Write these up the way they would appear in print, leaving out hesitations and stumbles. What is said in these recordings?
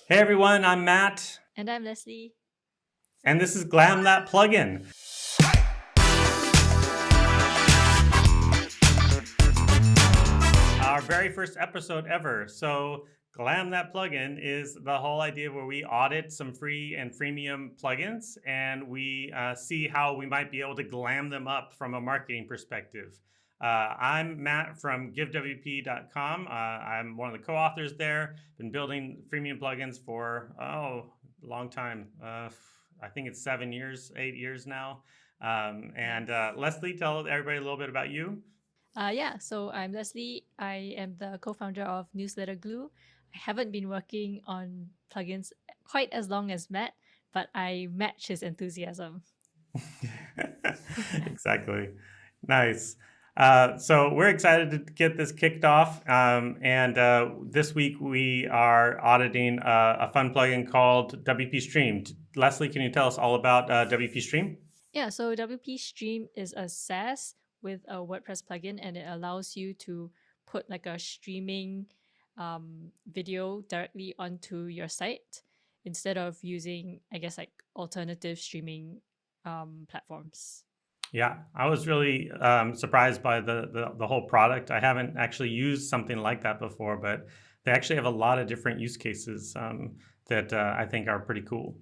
Hey everyone, I'm Matt, And I'm Leslie. and this is Glam That Plugin, our very first episode ever. So, Glam That Plugin is the whole idea where we audit some free and freemium plugins and we see how we might be able to glam them up from a marketing perspective. I'm Matt from GiveWP.com. I'm one of the co authors there. Been building freemium plugins for, a long time. I think it's 7 years, 8 years now. And Nice. Leslie, tell everybody a little bit about you. So I'm Leslie. I am the co-founder of Newsletter Glue. I haven't been working on plugins quite as long as Matt, but I match his enthusiasm. Exactly. Nice. So we're excited to get this kicked off. And this week we are auditing a fun plugin called WP Stream. Leslie, can you tell us all about WP Stream? Yeah, so WP Stream is a SaaS with a WordPress plugin, and it allows you to put like a streaming video directly onto your site instead of using, I guess, like alternative streaming platforms. Yeah, I was really surprised by the whole product. I haven't actually used something like that before, but they actually have a lot of different use cases that I think are pretty cool.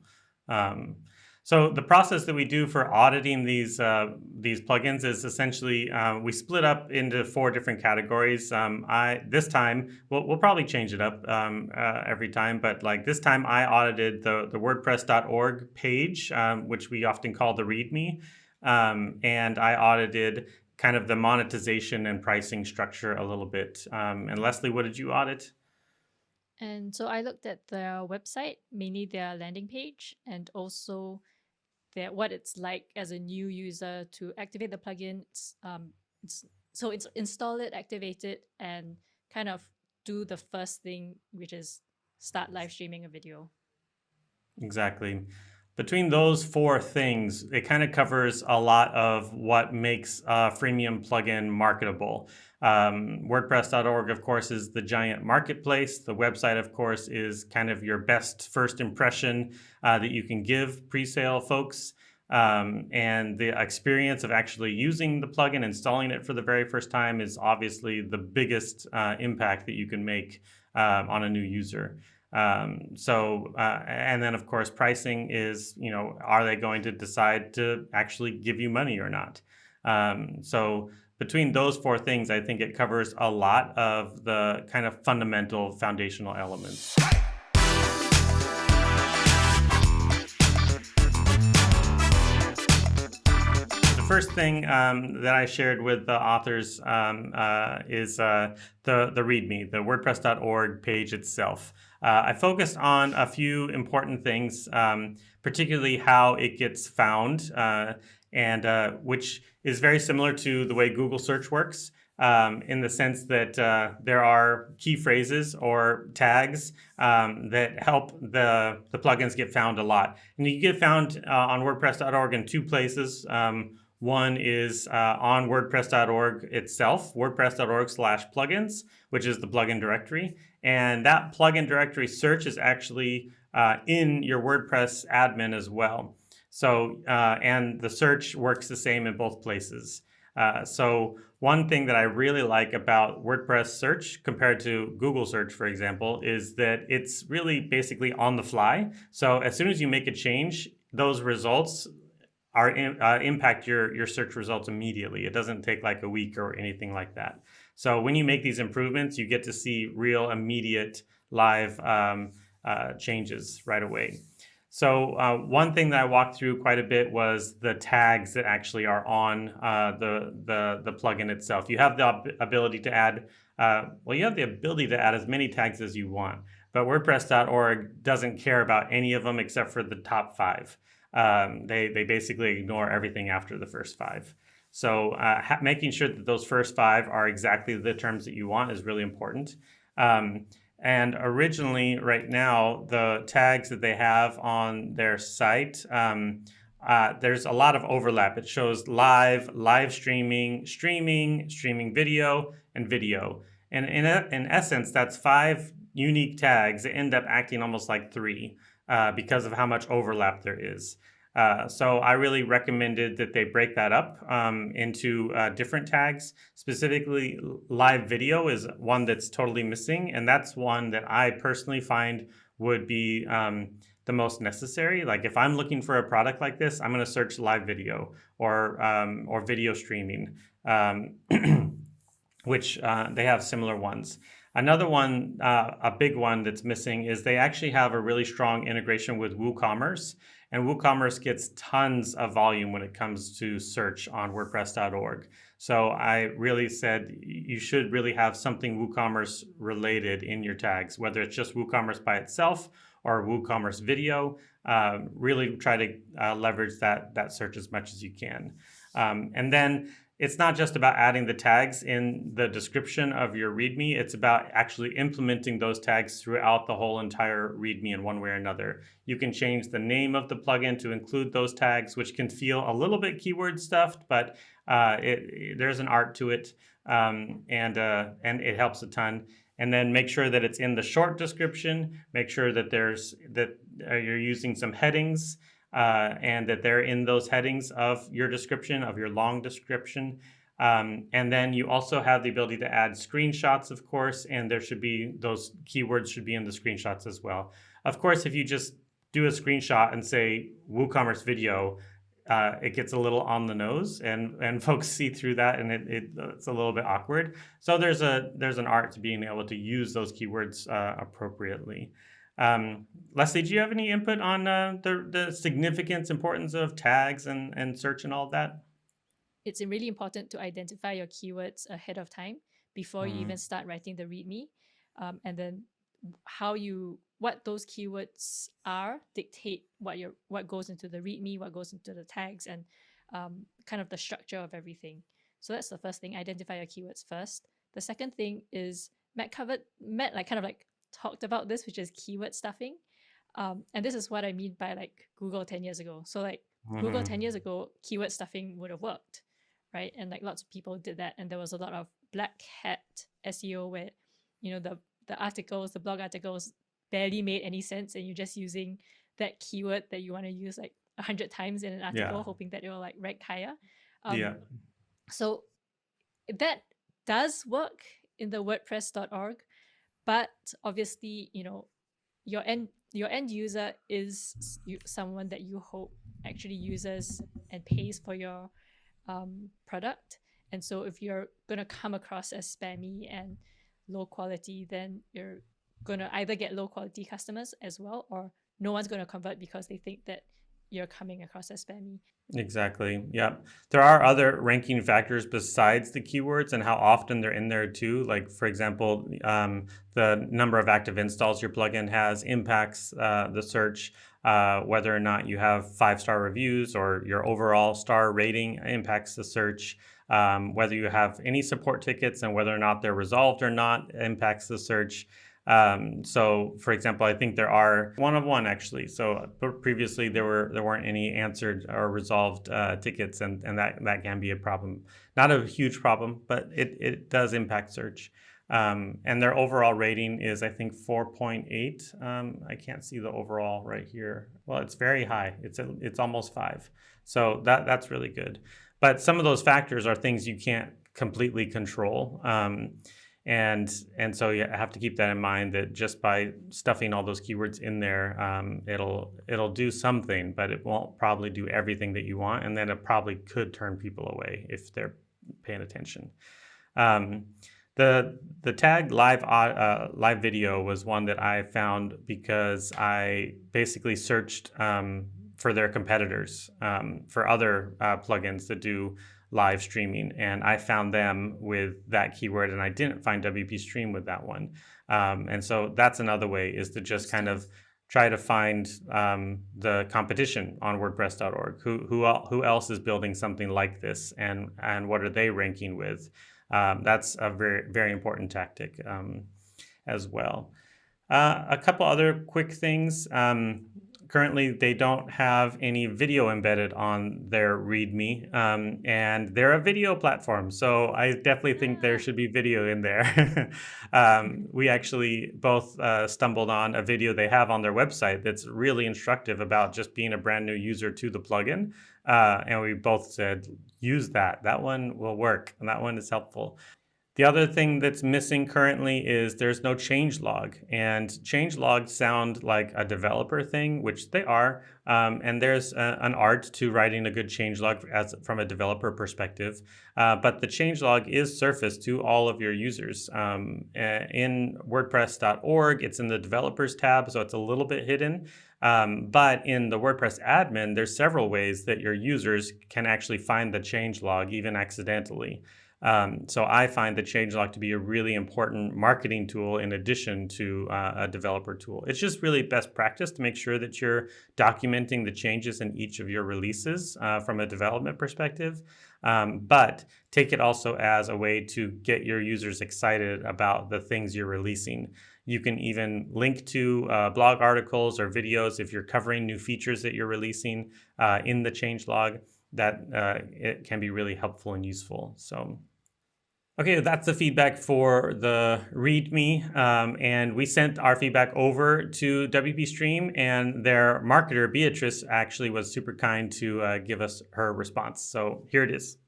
Um, so the process that we do for auditing these plugins is essentially we split up into four different categories. I this time we'll probably change it up every time, but like this time I audited the WordPress.org page, which we often call the README. And I audited kind of the monetization and pricing structure a little bit. And Leslie, what did you audit? And so I looked at their website, mainly their landing page, and also what it's like as a new user to activate the plugin. It's install it, activate it, and kind of do the first thing, which is start live streaming a video. Exactly. Between those four things, it kind of covers a lot of what makes a freemium plugin marketable. WordPress.org, of course, is the giant marketplace. The website, of course, is kind of your best first impression that you can give pre-sale folks. And the experience of actually using the plugin, installing it for the very first time is obviously the biggest impact that you can make on a new user. And then of course, pricing is, are they going to decide to actually give you money or not? So between those four things, I think it covers a lot of the kind of fundamental foundational elements. The first thing that I shared with the authors is the README, the WordPress.org page itself. I focused on a few important things, particularly how it gets found, and which is very similar to the way Google search works. In the sense that there are key phrases or tags that help the plugins get found a lot. And you get found on WordPress.org in two places. One is on WordPress.org itself, WordPress.org/plugins, which is the plugin directory. And that plugin directory search is actually in your WordPress admin as well. So, and the search works the same in both places. So one thing that I really like about WordPress search compared to Google search, for example, is that it's really basically on the fly. So as soon as you make a change, those results impact your search results immediately. It doesn't take like a week or anything like that. So when you make these improvements, you get to see real immediate live changes right away. So one thing that I walked through quite a bit was the tags that actually are on the plugin itself. You have the ability to add, you have the ability to add as many tags as you want, but WordPress.org doesn't care about any of them except for the top 5. They basically ignore everything after the first 5. So making sure that those first 5 are exactly the terms that you want is really important. And originally, right now, the tags that they have on their site, there's a lot of overlap. It shows live streaming video, and video. And in essence, that's 5 unique tags that end up acting almost like three because of how much overlap there is. So I really recommended that they break that up into different tags. Specifically, live video is one that's totally missing, and that's one that I personally find would be the most necessary. Like if I'm looking for a product like this, I'm going to search live video or video streaming, which they have similar ones. Another one, a big one that's missing, is they actually have a really strong integration with WooCommerce, and WooCommerce gets tons of volume when it comes to search on WordPress.org. So I really said you should really have something WooCommerce related in your tags, whether it's just WooCommerce by itself or WooCommerce video. Really try to leverage that search as much as you can. And then it's not just about adding the tags in the description of your README. It's about actually implementing those tags throughout the whole entire README in one way or another. You can change the name of the plugin to include those tags, which can feel a little bit keyword stuffed, but there's an art to it, and it helps a ton. And then make sure that it's in the short description. Make sure that you're using some headings. And that they're in those headings of your description, of your long description. And then you also have the ability to add screenshots, of course, and those keywords should be in the screenshots as well. Of course, if you just do a screenshot and say WooCommerce video, it gets a little on the nose, and folks see through that, and it's a little bit awkward. So there's an art to being able to use those keywords appropriately. Leslie, do you have any input on the significance, importance of tags and search and all of that? It's really important to identify your keywords ahead of time before you even start writing the README. And then what those keywords are dictate what goes into the README, what goes into the tags, and kind of the structure of everything. So that's the first thing. Identify your keywords first. The second thing is Matt talked about this, which is keyword stuffing. And this is what I mean by like Google 10 years ago. So like Google 10 years ago, keyword stuffing would have worked, right? And like lots of people did that. And there was a lot of black hat SEO where, the blog articles barely made any sense. And you're just using that keyword that you want to use like 100 times in an article, hoping that it will like rank higher. So that does work in the WordPress.org. But obviously, your end user is someone that you hope actually uses and pays for your product. And so if you're going to come across as spammy and low quality, then you're going to either get low quality customers as well, or no one's going to convert because they think that you're coming across as spammy. Exactly. Yeah. There are other ranking factors besides the keywords and how often they're in there too. Like, for example, the number of active installs your plugin has impacts the search. Whether or not you have 5-star reviews or your overall star rating impacts the search. Whether you have any support tickets and whether or not they're resolved or not impacts the search. So, for example, I think there are one of one actually. So previously there weren't any answered or resolved tickets, and that can be a problem. Not a huge problem, but it does impact search. And their overall rating is, I think, 4.8. I can't see the overall right here. Well, it's very high. It's almost 5. So that's really good. But some of those factors are things you can't completely control. And so you have to keep that in mind, that just by stuffing all those keywords in there, it'll do something, but it won't probably do everything that you want. And then it probably could turn people away if they're paying attention. The tag live video was one that I found because I basically searched for their competitors, for other plugins that do live streaming, and I found them with that keyword, and I didn't find WP Stream with that one. And so that's another way, is to just kind of try to find the competition on WordPress.org. Who else is building something like this, and what are they ranking with? That's a very, very important tactic as well. A couple other quick things. currently they don't have any video embedded on their README, and they're a video platform. So I definitely think there Ah. should be video in there. We actually both stumbled on a video they have on their website that's really instructive about just being a brand new user to the plugin. And we both said, use that. That one will work, and that one is helpful. The other thing that's missing currently is there's no change log, and change logs sound like a developer thing, which they are. And there's an art to writing a good change log as from a developer perspective. But the change log is surfaced to all of your users in WordPress.org. It's in the developers tab, so it's a little bit hidden. But in the WordPress admin, there's several ways that your users can actually find the change log, even accidentally. So I find the changelog to be a really important marketing tool in addition to a developer tool. It's just really best practice to make sure that you're documenting the changes in each of your releases from a development perspective. But take it also as a way to get your users excited about the things you're releasing. You can even link to blog articles or videos if you're covering new features that you're releasing in the changelog. That it can be really helpful and useful. So okay, that's the feedback for the README. And we sent our feedback over to WP Stream, and their marketer, Beatrice, actually was super kind to give us her response. So here it is.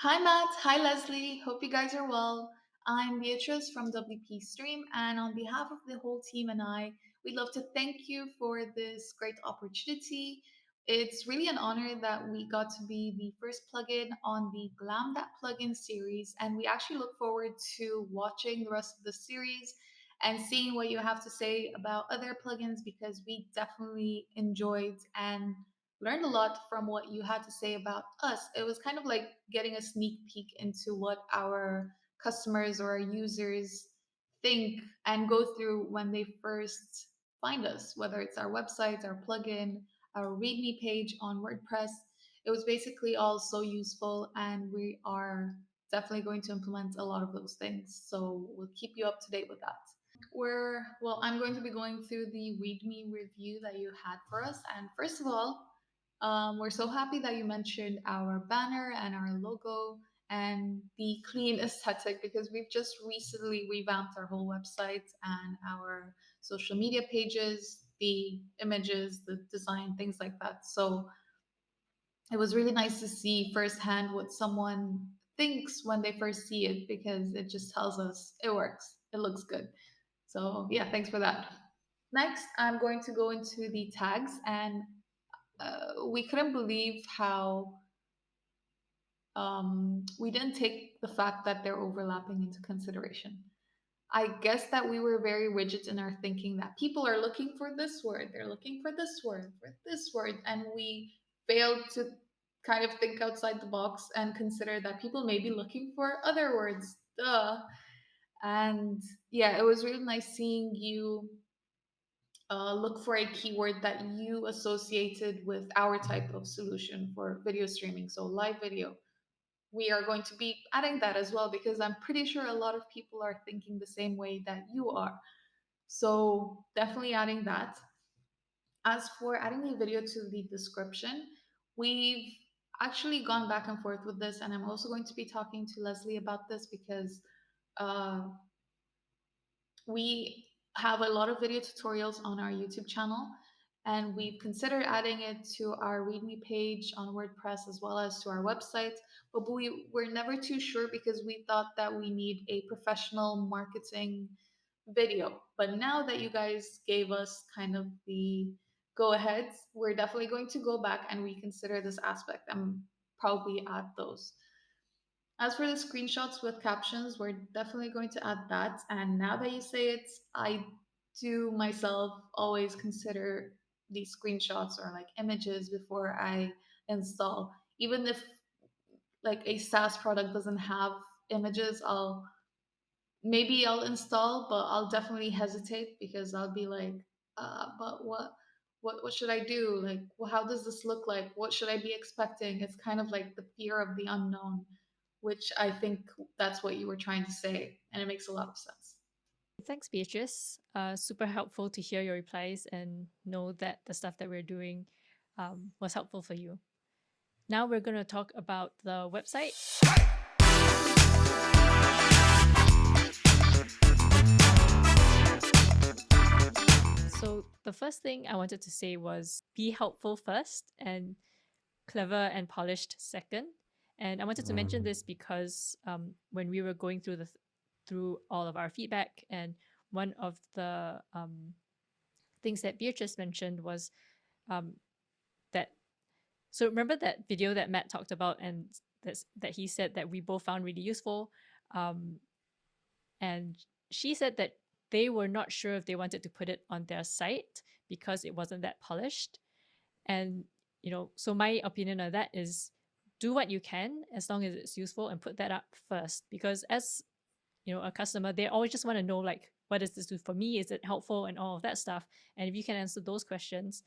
Hi Matt, hi Leslie. Hope you guys are well. I'm Beatrice from WP Stream, and on behalf of the whole team and I, we'd love to thank you for this great opportunity. It's really an honor that we got to be the first plugin on the Glam That Plugin series, and we actually look forward to watching the rest of the series and seeing what you have to say about other plugins because we definitely enjoyed and learned a lot from what you had to say about us. It was kind of like getting a sneak peek into what our customers or our users think and go through when they first find us, whether it's our website, our plugin, our README page on WordPress. It was basically all so useful, and we are definitely going to implement a lot of those things. So we'll keep you up to date with that. I'm going to be going through the README review that you had for us. And first of all, we're so happy that you mentioned our banner and our logo and the clean aesthetic because we've just recently revamped our whole website and our social media pages, the images, the design, things like that. So it was really nice to see firsthand what someone thinks when they first see it because it just tells us it works, it looks good. So, yeah, thanks for that. Next, I'm going to go into the tags, and we couldn't believe how we didn't take the fact that they're overlapping into consideration. I guess that we were very rigid in our thinking that people are looking for this word, they're looking for this word, for this word, and we failed to kind of think outside the box and consider that people may be looking for other words. Duh. And yeah, it was really nice seeing you look for a keyword that you associated with our type of solution for video streaming, so live video. We are going to be adding that as well because I'm pretty sure a lot of people are thinking the same way that you are. So definitely adding that. As for adding a video to the description, we've actually gone back and forth with this, and I'm also going to be talking to Leslie about this because uh, we have a lot of video tutorials on our YouTube channel, and we've considered adding it to our README page on WordPress as well as to our website. But we were never too sure because we thought that we need a professional marketing video. But now that you guys gave us kind of the go ahead, we're definitely going to go back and reconsider this aspect and probably add those. As for the screenshots with captions, we're definitely going to add that. And now that you say it, I do myself always consider these screenshots or like images before I install. Even if like a SaaS product doesn't have images, I'll install, but I'll definitely hesitate because I'll be like, but what should I do? Like, well, how does this look like? What should I be expecting? It's kind of like the fear of the unknown, which I think that's what you were trying to say, and it makes a lot of sense. thanks, Beatrice. Super helpful to hear your replies and know that the stuff that we're doing was helpful for you. Now we're going to talk about the website. So the first thing I wanted to say was be helpful first and clever and polished second. And I wanted to mention this because when we were going through through all of our feedback, and one of the things that Beatrice mentioned was that. So remember that video that Matt talked about, and that he said that we both found really useful, and she said that they were not sure if they wanted to put it on their site because it wasn't that polished. And so my opinion on that is do what you can as long as it's useful and put that up first, because as a customer, they always just want to know, like, what does this do for me, is it helpful, and all of that stuff. And if you can answer those questions,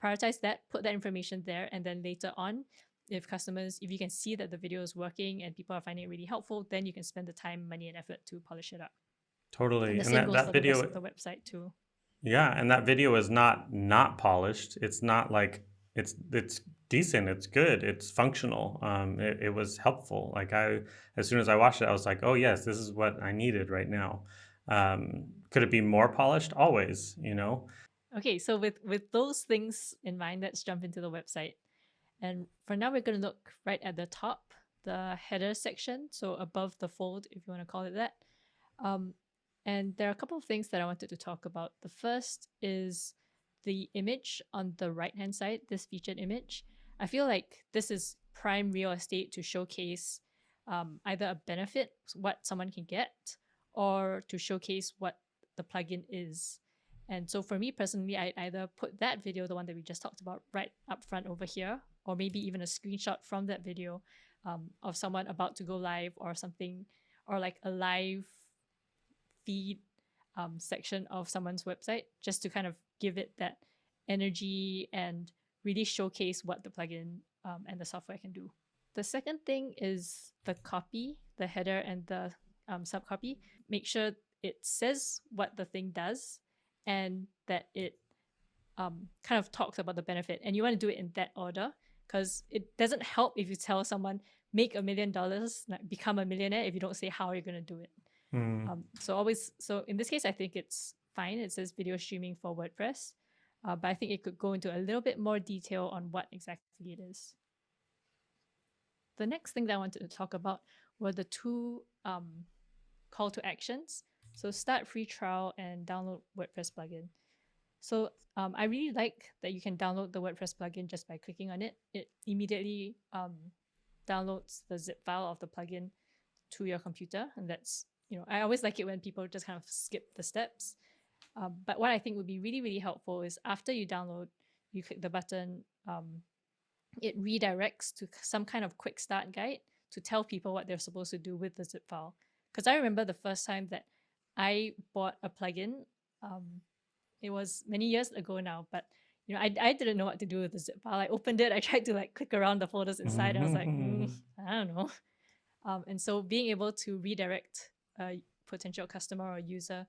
prioritize that, put that information there, and then later on, if you can see that the video is working and people are finding it really helpful, then you can spend the time, money, and effort to polish it up. Totally. And the And same goes that for the rest video, of the website too. yeah, and that video is not polished. It's not like it's decent. It's good. It's functional. It was helpful. Like as soon as I watched it, I was like, oh yes, this is what I needed right now. Could it be more polished? Always, Okay, so with those things in mind, let's jump into the website. And for now, we're going to look right at the top, the header section, so above the fold, if you want to call it that. And there are a couple of things that I wanted to talk about. The first is the image on the right-hand side, this featured image. I feel like this is prime real estate to showcase either a benefit, what someone can get, or to showcase what the plugin is. And so for me personally, I either put that video, the one that we just talked about, right up front over here, or maybe even a screenshot from that video of someone about to go live or something, or like a live feed section of someone's website, just to kind of give it that energy and really showcase what the plugin and the software can do. The second thing is the copy, the header and the subcopy. Make sure it says what the thing does and that it kind of talks about the benefit. And you want to do it in that order, because it doesn't help if you tell someone make $1 million, like become a millionaire, if you don't say how you're going to do it. So in this case, I think it's fine. It says video streaming for WordPress, but I think it could go into a little bit more detail on what exactly it is. The next thing that I wanted to talk about were the two call to actions. So start free trial and download WordPress plugin. So I really like that you can download the WordPress plugin just by clicking on it. It immediately downloads the zip file of the plugin to your computer. And that's, I always like it when people just kind of skip the steps. But what I think would be really, really helpful is after you download, you click the button, it redirects to some kind of quick start guide to tell people what they're supposed to do with the zip file. Because I remember the first time that I bought a plugin, it was many years ago now, but I didn't know what to do with the zip file. I opened it, I tried to like click around the folders inside, and I was like, I don't know. And so being able to redirect a potential customer or user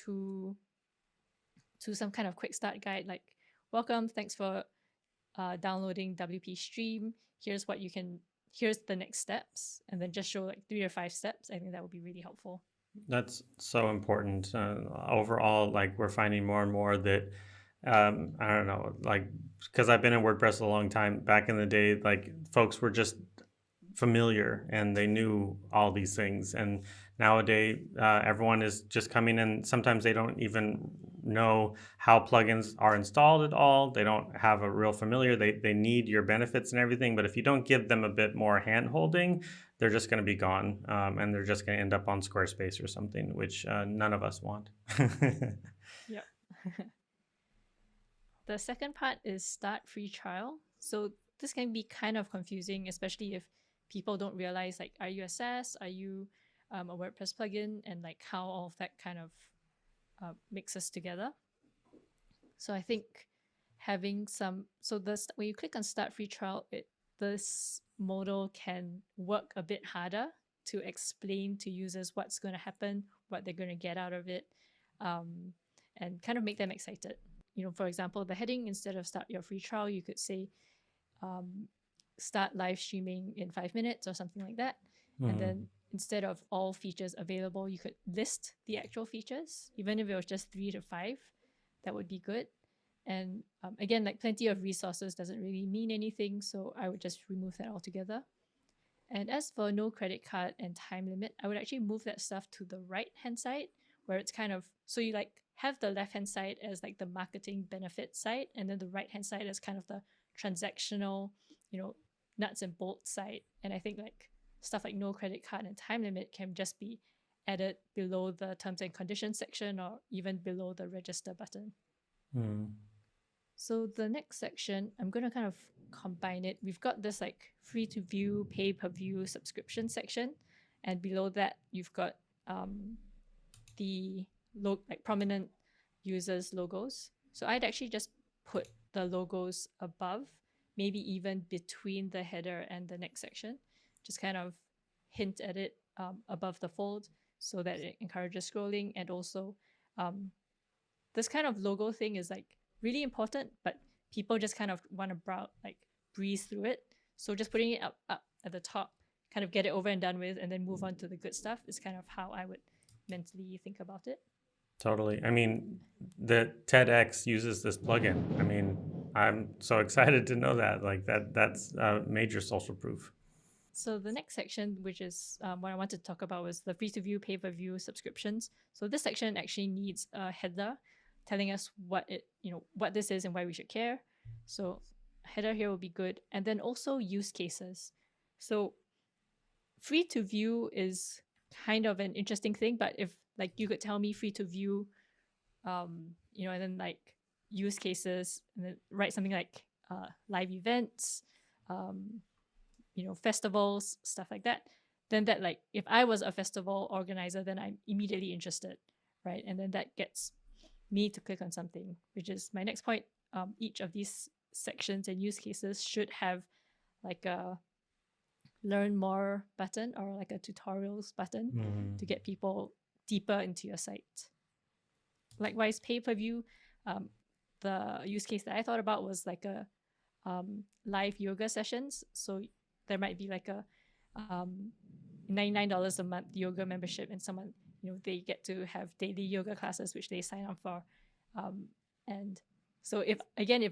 to some kind of quick start guide, like, welcome, thanks for downloading WP Stream. Here's the next steps, and then just show like 3 or 5 steps. I think that would be really helpful. That's so important. Overall, like we're finding more and more that I don't know, like because I've been in WordPress a long time. Back in the day, like folks were just familiar and they knew all these things, and nowadays everyone is just coming in. Sometimes they don't even know how plugins are installed at all. They don't have a real familiar. They need your benefits and everything, but if you don't give them a bit more hand holding, they're just going to be gone, and they're just going to end up on Squarespace or something, which none of us want. Yep. The second part is start free trial. So this can be kind of confusing, especially if people don't realize, like, are you a SaaS? Are you a WordPress plugin? And like how all of that kind of mixes together. So I think having when you click on start free trial, this model can work a bit harder to explain to users what's going to happen, what they're going to get out of it. And so being able to redirect a and kind of make them excited. For example, the heading, instead of start your free trial, you could say um, start live streaming in 5 minutes or something like that. And then instead of all features available, you could list the actual features, even if it was just 3 to 5, that would be good. And again, like plenty of resources doesn't really mean anything, so I would just remove that altogether. And as for no credit card and time limit, I would actually move that stuff to the right hand side, where it's kind of, so you like have the left hand side as like the marketing benefit side, and then the right hand side as kind of the transactional, nuts and bolts side. And I think like stuff like no credit card and time limit can just be added below the terms and conditions section, or even below the register button. So the next section, I'm going to kind of combine it. We've got this like free to view, pay per view subscription section, and below that you've got the like prominent users' logos. So I'd actually just put the logos above, maybe even between the header and the next section, just kind of hint at it above the fold so that it encourages scrolling. And also this kind of logo thing is like really important, but people just kind of want to breeze through it. So just putting it up at the top, kind of get it over and done with, and then move on to the good stuff is kind of how I would mentally think about it. Totally. I mean, the TEDx uses this plugin. I mean, I'm so excited to know that. Like that's major social proof. So the next section, which is what I wanted to talk about, was the free to view, pay per view subscriptions. So this section actually needs a header telling us what this is and why we should care. So header here will be good. And then also use cases. So free to view is kind of an interesting thing, but if like you could tell me free to view, and then like use cases, and then write something like live events, festivals, stuff like that, then that, like, if I was a festival organizer, then I'm immediately interested, right? And then that gets me to click on something, which is my next point. Each of these sections and use cases should have like a learn more button or like a tutorials button to get people deeper into your site. Likewise, pay-per-view, the use case that I thought about was like a live yoga sessions. So there might be like a $99 a month yoga membership, and someone, they get to have daily yoga classes, which they sign up for. And so if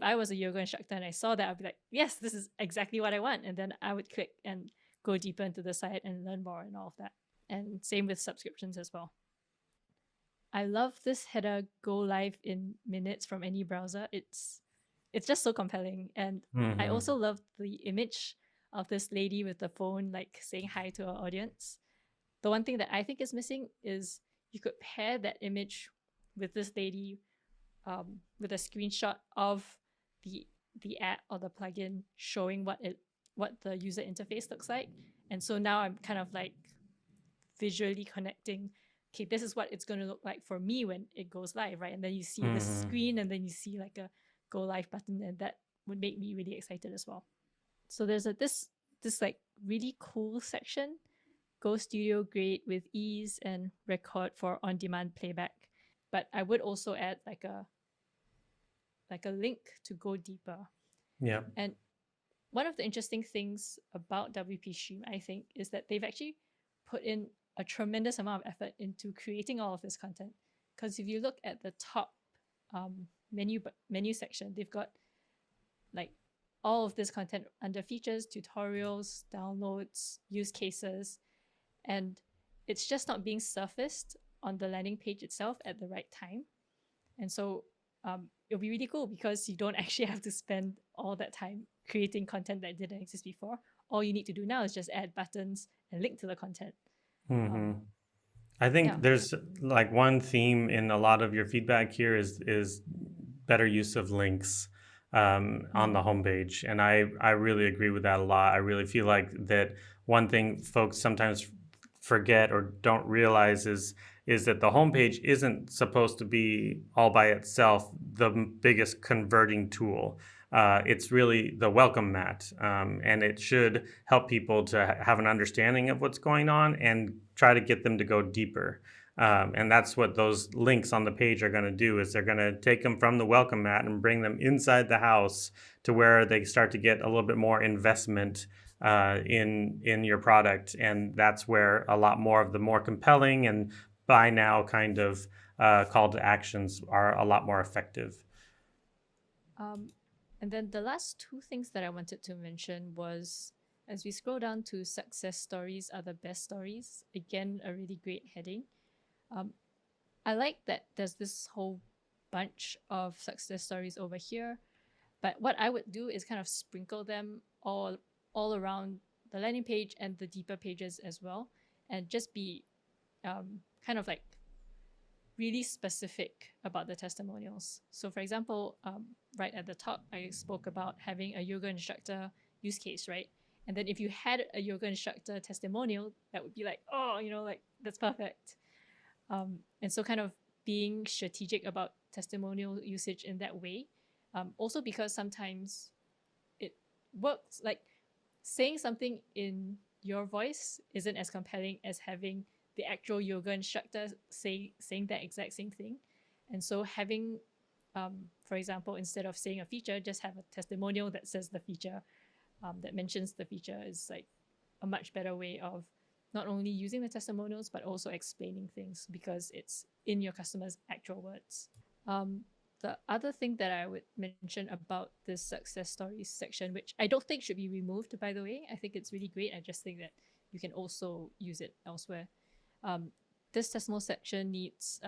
I was a yoga instructor and I saw that, I'd be like, yes, this is exactly what I want. And then I would click and go deeper into the site and learn more and all of that. And same with subscriptions as well. I love this header, go live in minutes from any browser. It's just so compelling. And I also love the image of this lady with the phone, like saying hi to our audience. The one thing that I think is missing is you could pair that image with this lady with a screenshot of the app or the plugin showing what the user interface looks like. And so now I'm kind of like visually connecting, okay, this is what it's going to look like for me when it goes live, right? And then you see the screen, and then you see like a go live button, and that would make me really excited as well. So there's this like really cool section, go studio grade with ease and record for on-demand playback. But I would also add like a link to go deeper. Yeah. And one of the interesting things about WP Stream, I think, is that they've actually put in a tremendous amount of effort into creating all of this content. Because if you look at the top menu section, they've got like all of this content under features, tutorials, downloads, use cases, and it's just not being surfaced on the landing page itself at the right time. And so it'll be really cool because you don't actually have to spend all that time creating content that didn't exist before. All you need to do now is just add buttons and link to the content. I think there's like one theme in a lot of your feedback here is better use of links on the homepage. And I really agree with that a lot. I really feel like that one thing folks sometimes forget or don't realize is that the homepage isn't supposed to be all by itself the biggest converting tool. It's really the welcome mat, and it should help people to have an understanding of what's going on and try to get them to go deeper. And that's what those links on the page are going to do, is they're going to take them from the welcome mat and bring them inside the house to where they start to get a little bit more investment in your product. And that's where a lot more of the more compelling and buy now kind of call to actions are a lot more effective. And then the last two things that I wanted to mention was, as we scroll down to success stories are the best stories, again, a really great heading. I like that there's this whole bunch of success stories over here, but what I would do is kind of sprinkle them all around the landing page and the deeper pages as well, and just be kind of like really specific about the testimonials. So for example, right at the top, I spoke about having a yoga instructor use case, right? And then if you had a yoga instructor testimonial, that would be like, oh, like that's perfect. And so kind of being strategic about testimonial usage in that way. Also because sometimes it works, like saying something in your voice isn't as compelling as having the actual yoga instructor saying that exact same thing. And so having, for example, instead of saying a feature, just have a testimonial that says the feature, that mentions the feature, is like a much better way of not only using the testimonials, but also explaining things because it's in your customer's actual words. The other thing that I would mention about this success stories section, which I don't think should be removed, by the way, I think it's really great. I just think that you can also use it elsewhere. This testimonial section needs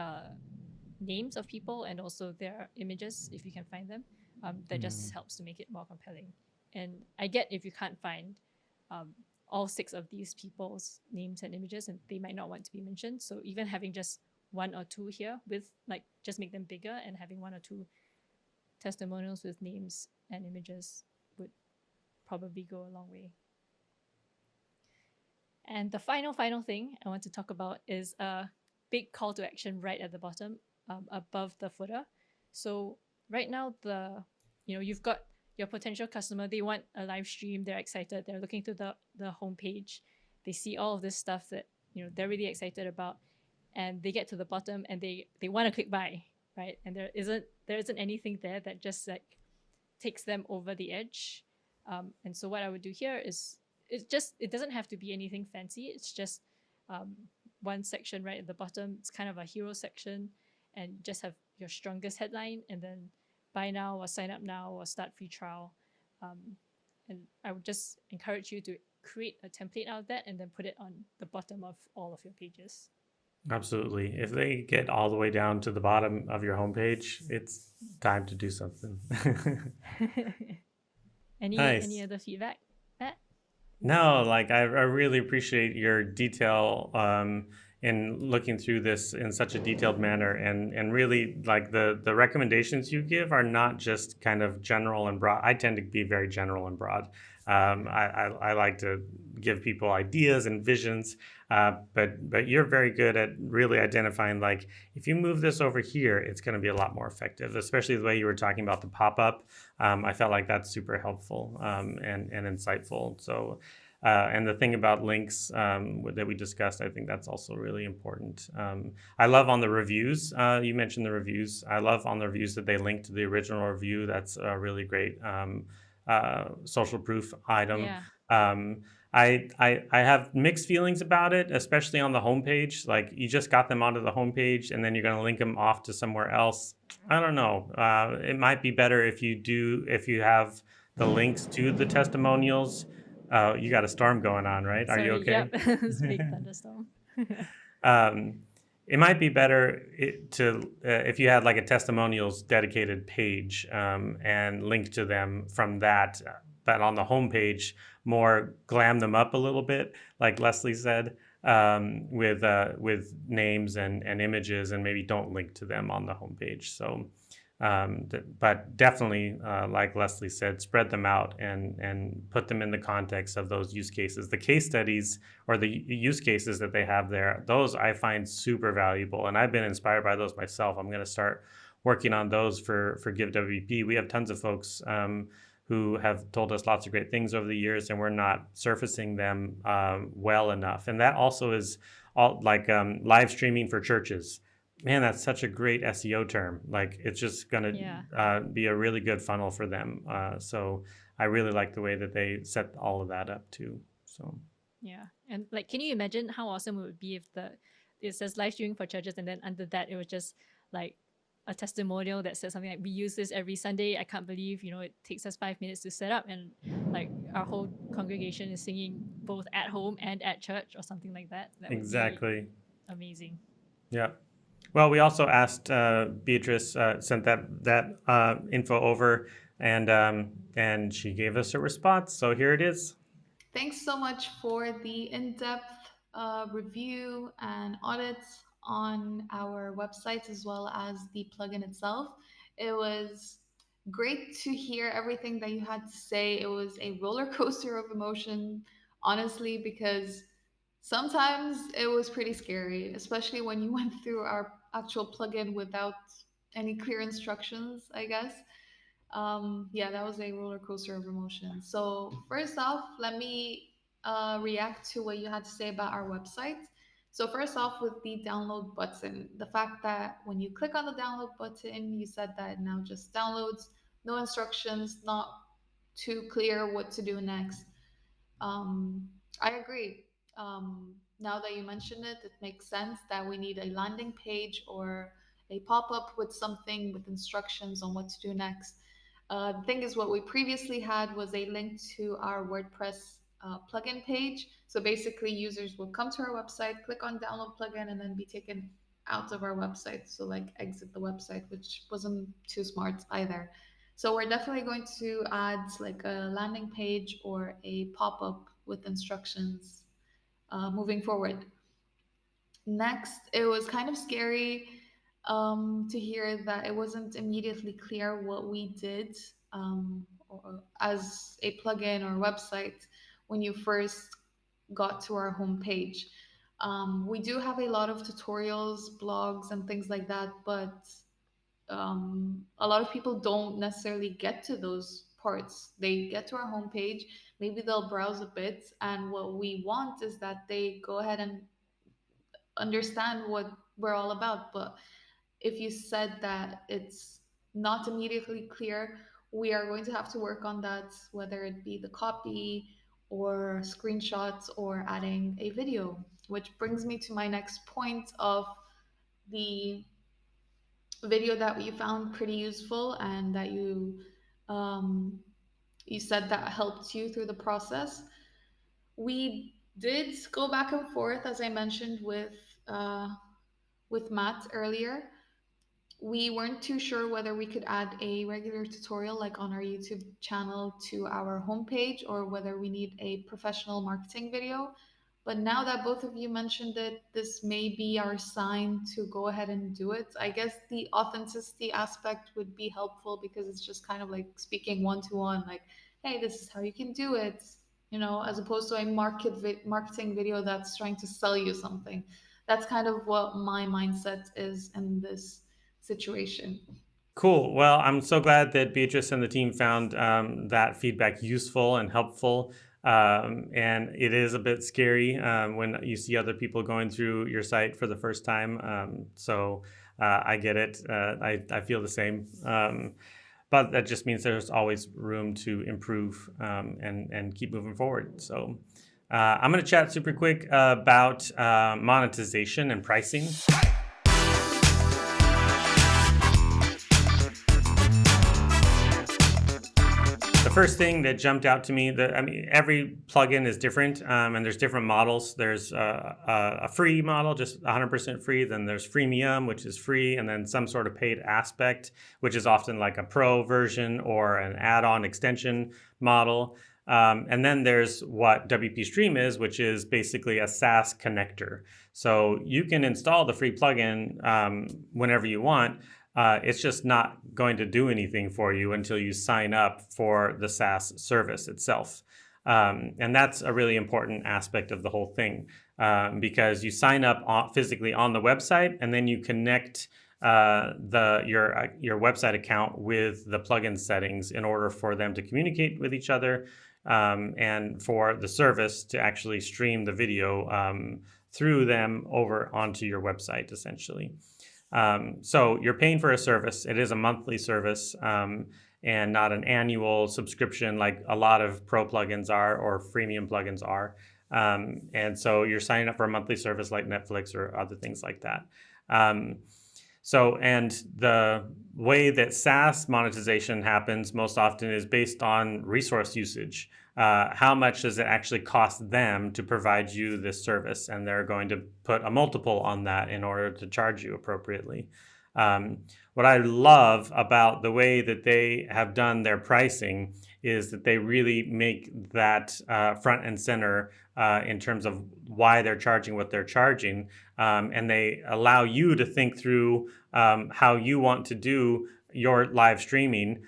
names of people and also their images, if you can find them. That just helps to make it more compelling. And I get if you can't find all 6 of these people's names and images, and they might not want to be mentioned. So even having just 1 or 2 here with just make them bigger, and having 1 or 2 testimonials with names and images would probably go a long way. And the final thing I want to talk about is a big call to action right at the bottom, above the footer. So right now, you've got your potential customer, they want a live stream, they're excited, they're looking to the homepage, they see all of this stuff that they're really excited about, and they get to the bottom and they want to click buy, right? And there isn't anything there that just like takes them over the edge. And so what I would do here is it doesn't have to be anything fancy. It's just one section right at the bottom. It's kind of a hero section, and just have your strongest headline, and then buy now or sign up now or start free trial. And I would just encourage you to create a template out of that and then put it on the bottom of all of your pages. Absolutely. If they get all the way down to the bottom of your homepage, it's time to do something. Any other feedback, Matt? No, like I really appreciate your detail in looking through this in such a detailed manner, and really like the recommendations you give are not just kind of general and broad. I tend to be very general and broad. I like to give people ideas and visions, but you're very good at really identifying, like, if you move this over here, it's going to be a lot more effective, especially the way you were talking about the pop-up. I felt like that's super helpful and insightful. So, and the thing about links that we discussed, I think that's also really important. I love on the reviews, you mentioned the reviews. I love on the reviews that they link to the original review. That's a really great social proof item. Yeah. I have mixed feelings about it, especially on the homepage. Like, you just got them onto the homepage and then you're going to link them off to somewhere else. I don't know. It might be better if you have the links to the testimonials. You got a storm going on, right? Are you okay? Yep. It's a big thunderstorm. It might be better if you had like a testimonials dedicated page and link to them from that, but on the homepage, more glam them up a little bit, like Leslie said, with names and images, and maybe don't link to them on the homepage. So, but definitely, like Leslie said, spread them out and put them in the context of those use cases. The case studies or the use cases that they have there, those I find super valuable, and I've been inspired by those myself. I'm going to start working on those for Give WP. We have tons of folks who have told us lots of great things over the years, and we're not surfacing them well enough. And that also is all like live streaming for churches. Man, that's such a great SEO term. Like it's just going Yeah. to be a really good funnel for them. So I really like the way that they set all of that up too. So Yeah. And like, can you imagine how awesome it would be if it says live streaming for churches, and then under that it was just like a testimonial that says something like, we use this every Sunday. I can't believe, it takes us 5 minutes to set up, and like our whole congregation is singing both at home and at church or something like that. That would be exactly. amazing. Yeah. Well, we also asked Beatrice, sent that info over, and she gave us a response. So here it is. Thanks so much for the in-depth review and audits on our websites as well as the plugin itself. It was great to hear everything that you had to say. It was a roller coaster of emotion, honestly, because sometimes it was pretty scary, especially when you went through our actual plugin without any clear instructions, I guess. Yeah, that was a roller coaster of emotions. So, first off, let me react to what you had to say about our website. So, first off, with the download button, the fact that when you click on the download button, you said that it now just downloads, no instructions, not too clear what to do next. I agree. Now that you mention it, it makes sense that we need a landing page or a pop up with something with instructions on what to do next. The thing is, what we previously had was a link to our WordPress plugin page. So basically, users will come to our website, click on download plugin, and then be taken out of our website. So, like, exit the website, which wasn't too smart either. So we're definitely going to add like a landing page or a pop-up with instructions moving forward. Next, it was kind of scary to hear that it wasn't immediately clear what we did as a plugin or website when you first got to our homepage. We do have a lot of tutorials, blogs, and things like that, but a lot of people don't necessarily get to those parts. They get to our homepage, maybe they'll browse a bit, and what we want is that they go ahead and understand what we're all about. But if you said that it's not immediately clear, we are going to have to work on that, whether it be the copy or screenshots or adding a video, which brings me to my next point of the video that you found pretty useful and that um, you said that helped you through the process. We did go back and forth, as I mentioned uh, with Matt earlier. We weren't too sure whether we could add a regular tutorial like on our YouTube channel to our homepage or whether we need a professional marketing video. But now that both of you mentioned it, this may be our sign to go ahead and do it. I guess the authenticity aspect would be helpful because it's just kind of like speaking one to one, like, hey, this is how you can do it, as opposed to a marketing video that's trying to sell you something. That's kind of what my mindset is in this situation. Cool. Well, I'm so glad that Beatrice and the team found that feedback useful and helpful. And it is a bit scary when you see other people going through your site for the first time. So I get it. I feel the same. But that just means there's always room to improve and keep moving forward. So I'm going to chat super quick about monetization and pricing. The first thing that jumped out to me, every plugin is different, and there's different models. There's a free model, just 100% free. Then there's freemium, which is free, and then some sort of paid aspect, which is often like a pro version or an add-on extension model. And then there's what WP Stream is, which is basically a SaaS connector. So you can install the free plugin whenever you want. It's just not going to do anything for you until you sign up for the SaaS service itself. And that's a really important aspect of the whole thing because you sign up physically on the website and then you connect your website account with the plugin settings in order for them to communicate with each other and for the service to actually stream the video through them over onto your website, essentially. So you're paying for a service. It is a monthly service, and not an annual subscription like a lot of pro plugins are or freemium plugins are. And so you're signing up for a monthly service like Netflix or other things like that. Um, and the way that SaaS monetization happens most often is based on resource usage. How much does it actually cost them to provide you this service? And they're going to put a multiple on that in order to charge you appropriately. Um, what I love about the way that they have done their pricing is that they really make that front and center in terms of why they're charging what they're charging. And they allow you to think through how you want to do your live streaming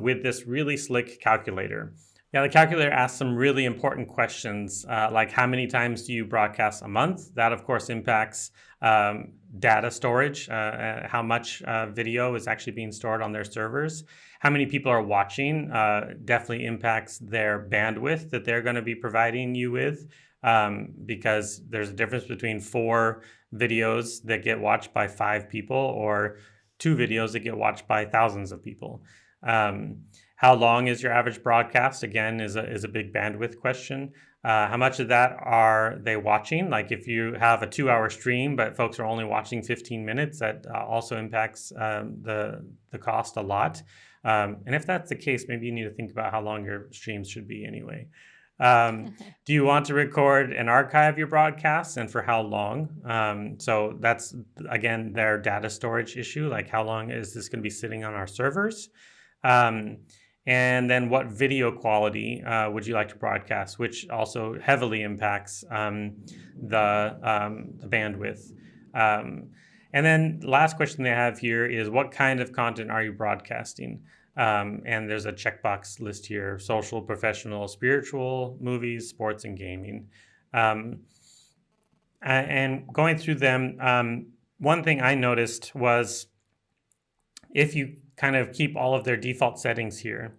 with this really slick calculator. Yeah, the calculator asks some really important questions, like how many times do you broadcast a month? That, of course, impacts data storage, how much video is actually being stored on their servers. How many people are watching definitely impacts their bandwidth that they're going to be providing you with, because there's a difference between 4 videos that get watched by 5 people or 2 videos that get watched by thousands of people. How long is your average broadcast? Again, is a big bandwidth question. How much of that are they watching? Like if you have a 2-hour stream, but folks are only watching 15 minutes, that also impacts the cost a lot. And if that's the case, maybe you need to think about how long your streams should be anyway. Do you want to record and archive your broadcasts, and for how long? So that's, again, their data storage issue. Like how long is this going to be sitting on our servers? And then what video quality would you like to broadcast, which also heavily impacts the bandwidth. And then the last question they have here is what kind of content are you broadcasting? And there's a checkbox list here: social, professional, spiritual, movies, sports, and gaming. And going through them, one thing I noticed was if you kind of keep all of their default settings here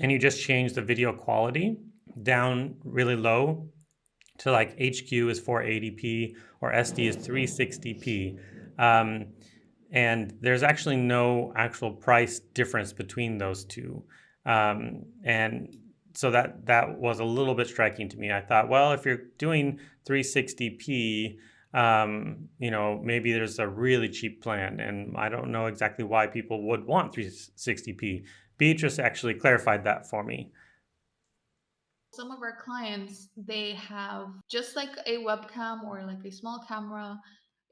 and you just change the video quality down really low to like HQ is 480p or SD is 360p. And there's actually no actual price difference between those two. And so that was a little bit striking to me. I thought, well, if you're doing 360p, maybe there's a really cheap plan, and I don't know exactly why people would want 360p. Beatrice actually clarified that for me. Some of our clients, they have just like a webcam or like a small camera,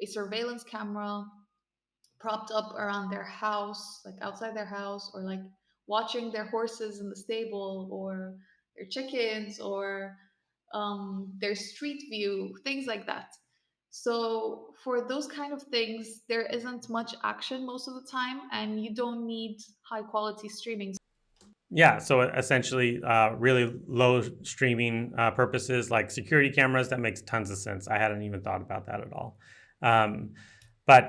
a surveillance camera propped up around their house, like outside their house, or like watching their horses in the stable or their chickens or their street view, things like that. So for those kind of things, there isn't much action most of the time, and you don't need high quality streaming. Yeah, so essentially, really low streaming purposes like security cameras, that makes tons of sense. I hadn't even thought about that at all. But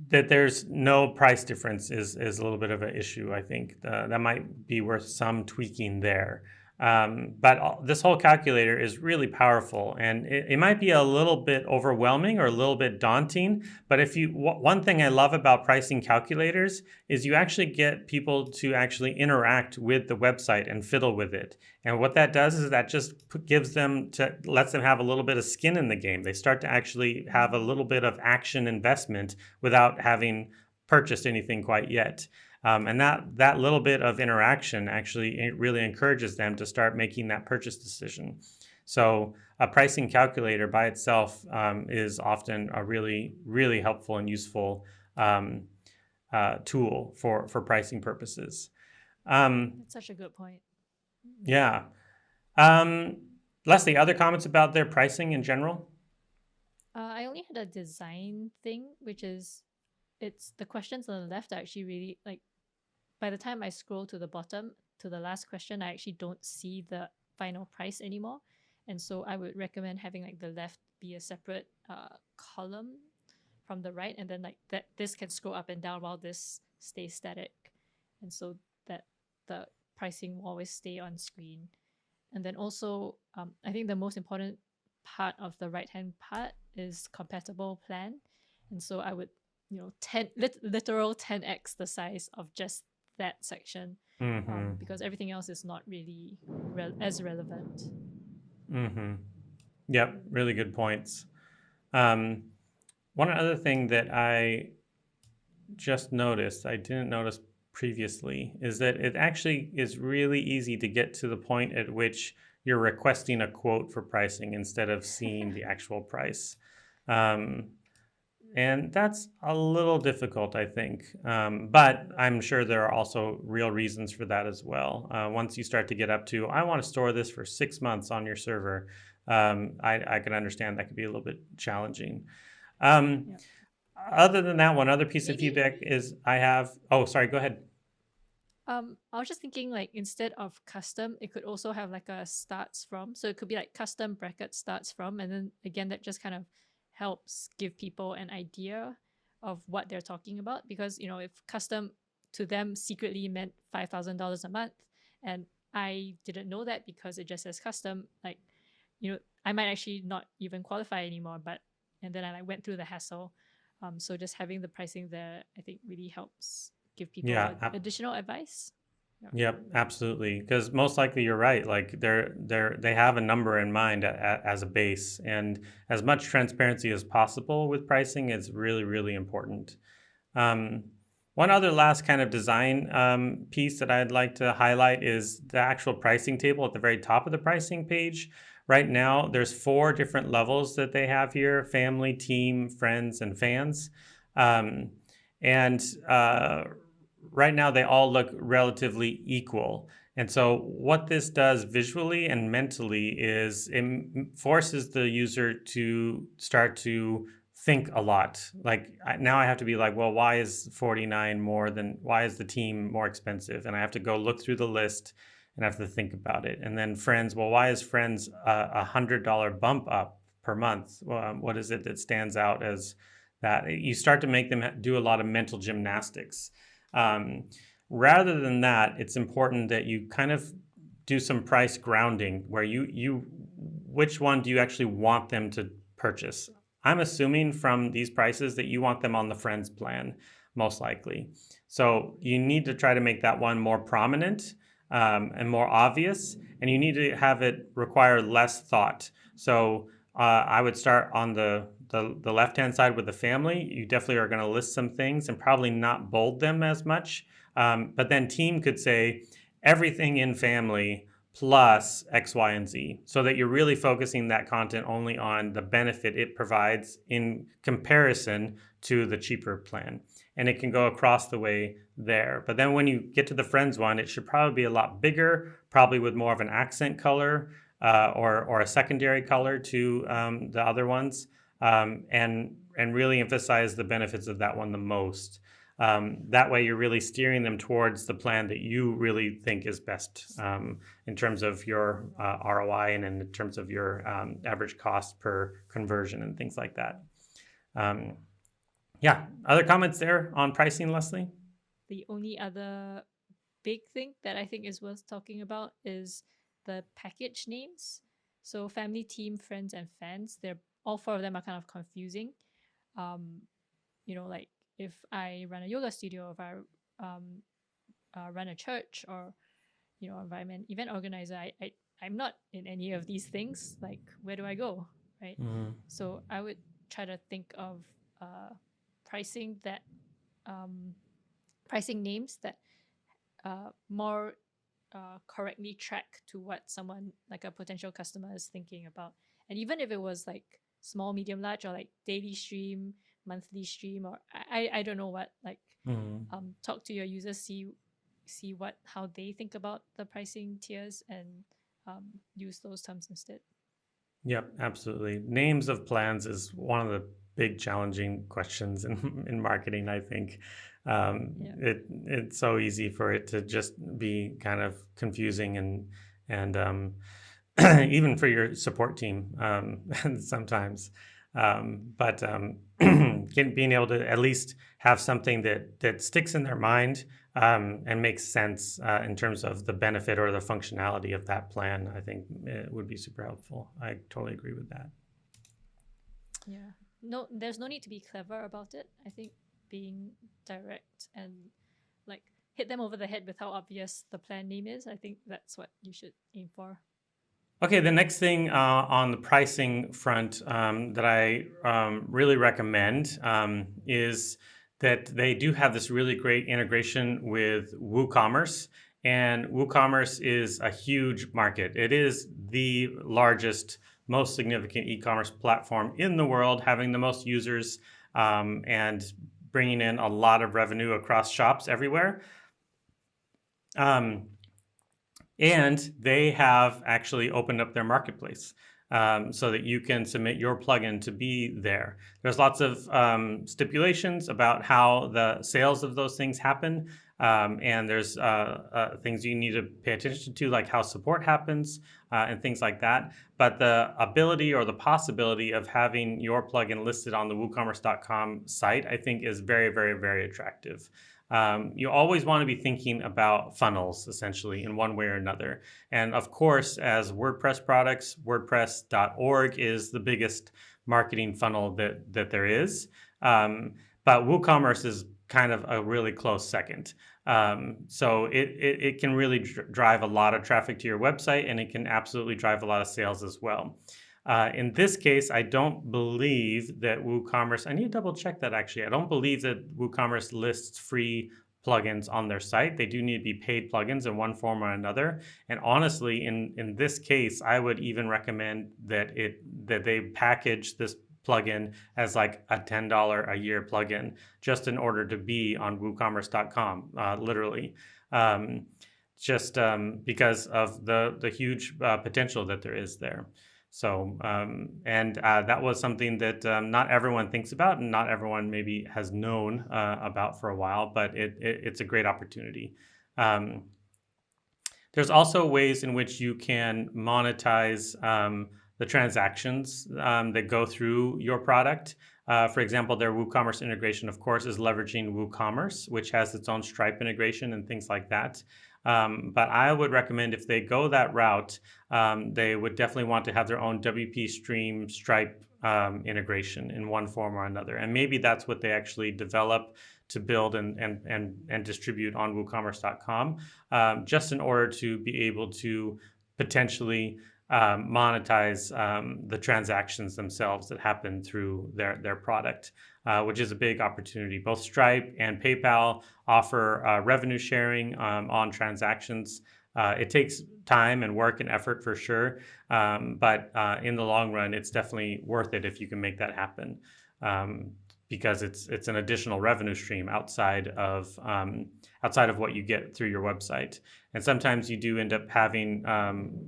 that there's no price difference is a little bit of an issue, I think. That might be worth some tweaking there. But this whole calculator is really powerful, and it might be a little bit overwhelming or a little bit daunting. But one thing I love about pricing calculators is you actually get people to actually interact with the website and fiddle with it. And what that does is that just lets them have a little bit of skin in the game. They start to actually have a little bit of action investment without having purchased anything quite yet. And that little bit of interaction actually really encourages them to start making that purchase decision. So a pricing calculator by itself is often a really, really helpful and useful tool for pricing purposes. That's such a good point. Yeah. Leslie, other comments about their pricing in general? I only had a design thing, which is it's the questions on the left are actually really like, by the time I scroll to the bottom to the last question, I actually don't see the final price anymore. And so I would recommend having like the left be a separate column from the right, and then like that this can scroll up and down while this stays static. And so that the pricing will always stay on screen. And then also, I think the most important part of the right hand part is compatible plan, and so I would, 10x the size of just that section, Mm-hmm. because everything else is not really as relevant. Mm-hmm. Yep, really good points. Um, One other thing that I just noticed, I didn't notice previously, is that it actually is really easy to get to the point at which you're requesting a quote for pricing instead of seeing the actual price. Um, and that's a little difficult, I think. But I'm sure there are also real reasons for that as well. Once you start to get up to, I want to store this for 6 months on your server, I can understand that could be a little bit challenging. Um, Yeah. Other than that, one other piece of Maybe feedback is I have. Oh, sorry. Go ahead. I was just thinking, like, instead of custom, it could also have like a starts from. So it could be like custom bracket starts from, and then again that just kind of helps give people an idea of what they're talking about. Because if custom to them secretly meant $5,000 a month, and I didn't know that because it just says custom, like, I might actually not even qualify anymore. But and then I like went through the hassle. So just having the pricing there, I think, really helps give people Yeah. additional advice. Yeah. Yep. Absolutely. Because most likely you're right. Like they have a number in mind as a base, and as much transparency as possible with pricing is really really important. Um, One other last kind of design piece that I'd like to highlight is the actual pricing table at the very top of the pricing page. Right now, there's 4 different levels that they have here: family, team, friends, and fans. Um, and right now, they all look relatively equal. And so, what this does visually and mentally is it forces the user to start to think a lot. Like now I have to be like, well, why is 49 more than, why is the team more expensive? And I have to go look through the list and I have to think about it. And then friends, well, why is friends $100 bump up per month? What is it that stands out as that? You start to make them do a lot of mental gymnastics. Um, Rather than that, it's important that you kind of do some price grounding where you which one do you actually want them to purchase? I'm assuming from these prices that you want them on the Friends plan, most likely. So you need to try to make that one more prominent and more obvious, and you need to have it require less thought. So I would start on the left-hand side with the family. You definitely are going to list some things and probably not bold them as much. But then team could say everything in family plus X, Y, and Z, so that you're really focusing that content only on the benefit it provides in comparison to the cheaper plan. And it can go across the way there. But then when you get to the friends one, it should probably be a lot bigger, probably with more of an accent color or a secondary color to the other ones, and really emphasize the benefits of that one the most. That way, you're really steering them towards the plan that you really think is best in terms of your ROI and in terms of your average cost per conversion and things like that. Yeah, other comments there on pricing, Leslie? The only other big thing that I think is worth talking about is the package names. So family, team, friends, and fans, they're all 4 of them are kind of confusing. Um, like if I run a yoga studio, if I um, run a church, or if I'm an event organizer, I'm not in any of these things. Like, where do I go, right? Mm-hmm. So I would try to think of pricing that pricing names that more correctly track to what someone, like a potential customer, is thinking about. And even if it was like small, medium, large, or like daily stream, monthly stream, or I don't know what, like, Mm-hmm. talk to your users, see what how they think about the pricing tiers, and use those terms instead. Yep, absolutely. Names of plans is one of the big challenging questions in marketing, I think. Yeah. It's so easy for it to just be kind of confusing and even for your support team sometimes. But being able to at least have something that sticks in their mind and makes sense in terms of the benefit or the functionality of that plan, I think it would be super helpful. I totally agree with that. Yeah. No, there's no need to be clever about it. I think being direct and like hit them over the head with how obvious the plan name is. I think that's what you should aim for. Okay, the next thing on the pricing front that I really recommend is that they do have this really great integration with WooCommerce. And WooCommerce is a huge market. It is the largest, most significant e commerce platform in the world, having the most users and bringing in a lot of revenue across shops everywhere. Um, and they have actually opened up their marketplace so that you can submit your plugin to be there. There's lots of stipulations about how the sales of those things happen. And there's things you need to pay attention to, like how support happens and things like that. But the ability or the possibility of having your plugin listed on the WooCommerce.com site, I think, is very, very, very attractive. You always want to be thinking about funnels, essentially, in one way or another. And of course, as WordPress products, WordPress.org is the biggest marketing funnel that there is. But WooCommerce is kind of a really close second. So it can really drive a lot of traffic to your website, and it can absolutely drive a lot of sales as well. In this case, I don't believe that WooCommerce, I need to double check that actually. I don't believe that WooCommerce lists free plugins on their site. They do need to be paid plugins in one form or another. And honestly, in this case, I would even recommend that they package this plugin as like a $10 a year plugin just in order to be on WooCommerce.com, literally. Just because of the huge potential that there is there. So, that was something that not everyone thinks about and not everyone maybe has known about for a while, but it's a great opportunity. Um, there's also ways in which you can monetize the transactions that go through your product. For example, their WooCommerce integration, of course, is leveraging WooCommerce, which has its own Stripe integration and things like that. But I would recommend if they go that route, they would definitely want to have their own WP Stream Stripe integration in one form or another. And maybe that's what they actually develop to build and distribute on WooCommerce.com, just in order to be able to potentially monetize the transactions themselves that happen through their product, which is a big opportunity. Both Stripe and PayPal offer revenue sharing on transactions. It takes time and work and effort for sure, but in the long run, it's definitely worth it if you can make that happen. Because it's an additional revenue stream outside of what you get through your website. And sometimes you do end up having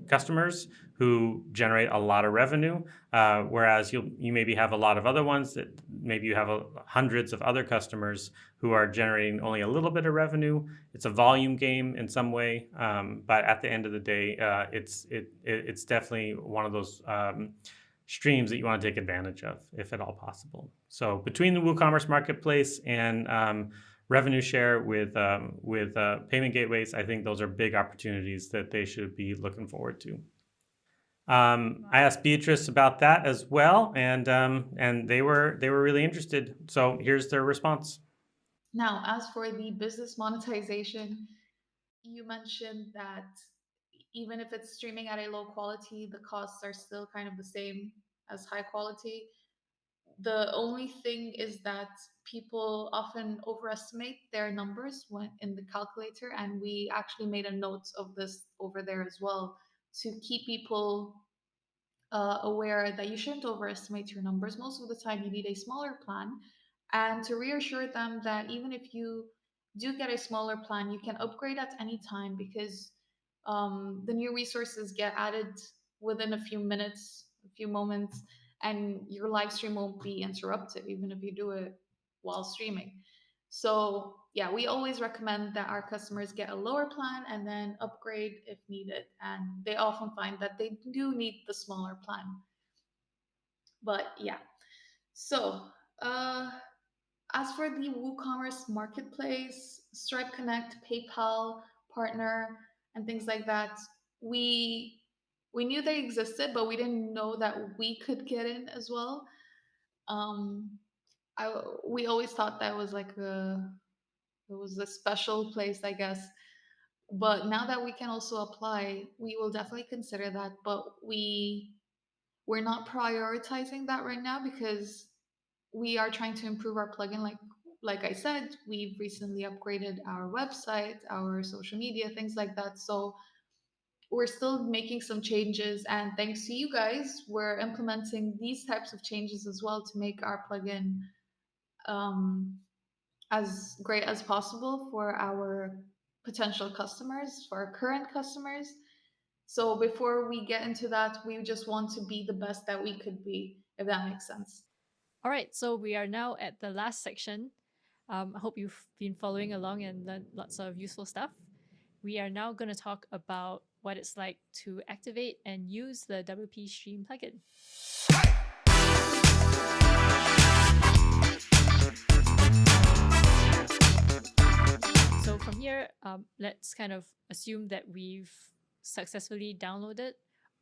customers who generate a lot of revenue, whereas you maybe have a lot of other ones that maybe you have hundreds of other customers who are generating only a little bit of revenue. It's a volume game in some way, but at the end of the day, it's definitely one of those streams that you want to take advantage of, if at all possible. So between the WooCommerce marketplace and revenue share with payment gateways, I think those are big opportunities that they should be looking forward to. I asked Beatrice about that as well, and they were really interested. So here's their response. Now, as for the business monetization, you mentioned that even if it's streaming at a low quality, the costs are still kind of the same as high quality. The only thing is that people often overestimate their numbers when in the calculator, and we actually made a note of this over there as well to keep people aware that you shouldn't overestimate your numbers. Most of the time, you need a smaller plan, and to reassure them that even if you do get a smaller plan, you can upgrade at any time because the new resources get added within a few minutes, a few moments, and your live stream won't be interrupted even if you do it while streaming. So, yeah, we always recommend that our customers get a lower plan and then upgrade if needed. And they often find that they do need the smaller plan. But yeah. So, uh, as for the WooCommerce marketplace, Stripe Connect, PayPal, Partner, and things like that, we we knew they existed, but we didn't know that we could get in as well. Um, we always thought that was like it was a special place, I guess. But now that we can also apply, we will definitely consider that. But we're not prioritizing that right now because we are trying to improve our plugin. Like I said, we've recently upgraded our website, our social media, things like that. So we're still making some changes, and thanks to you guys, we're implementing these types of changes as well to make our plugin um, as great as possible for our potential customers, for our current customers. So before we get into that, we just want to be the best that we could be, if that makes sense. All right, so we are now at the last section. I hope you've been following along and learned lots of useful stuff. We are now going to talk about what it's like to activate and use the WP Stream plugin. So from here, let's kind of assume that we've successfully downloaded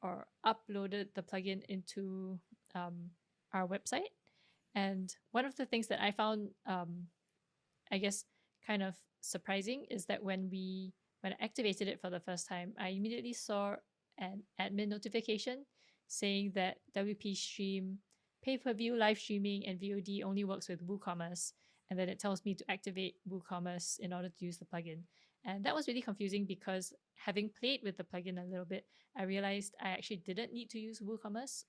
or uploaded the plugin into our website. And one of the things that I found, I guess, kind of surprising is that when I activated it for the first time, I immediately saw an admin notification saying that WP Stream pay-per-view live streaming and VOD only works with WooCommerce, and then it tells me to activate WooCommerce in order to use the plugin. And that was really confusing because having played with the plugin a little bit, I realized I actually didn't need to use WooCommerce.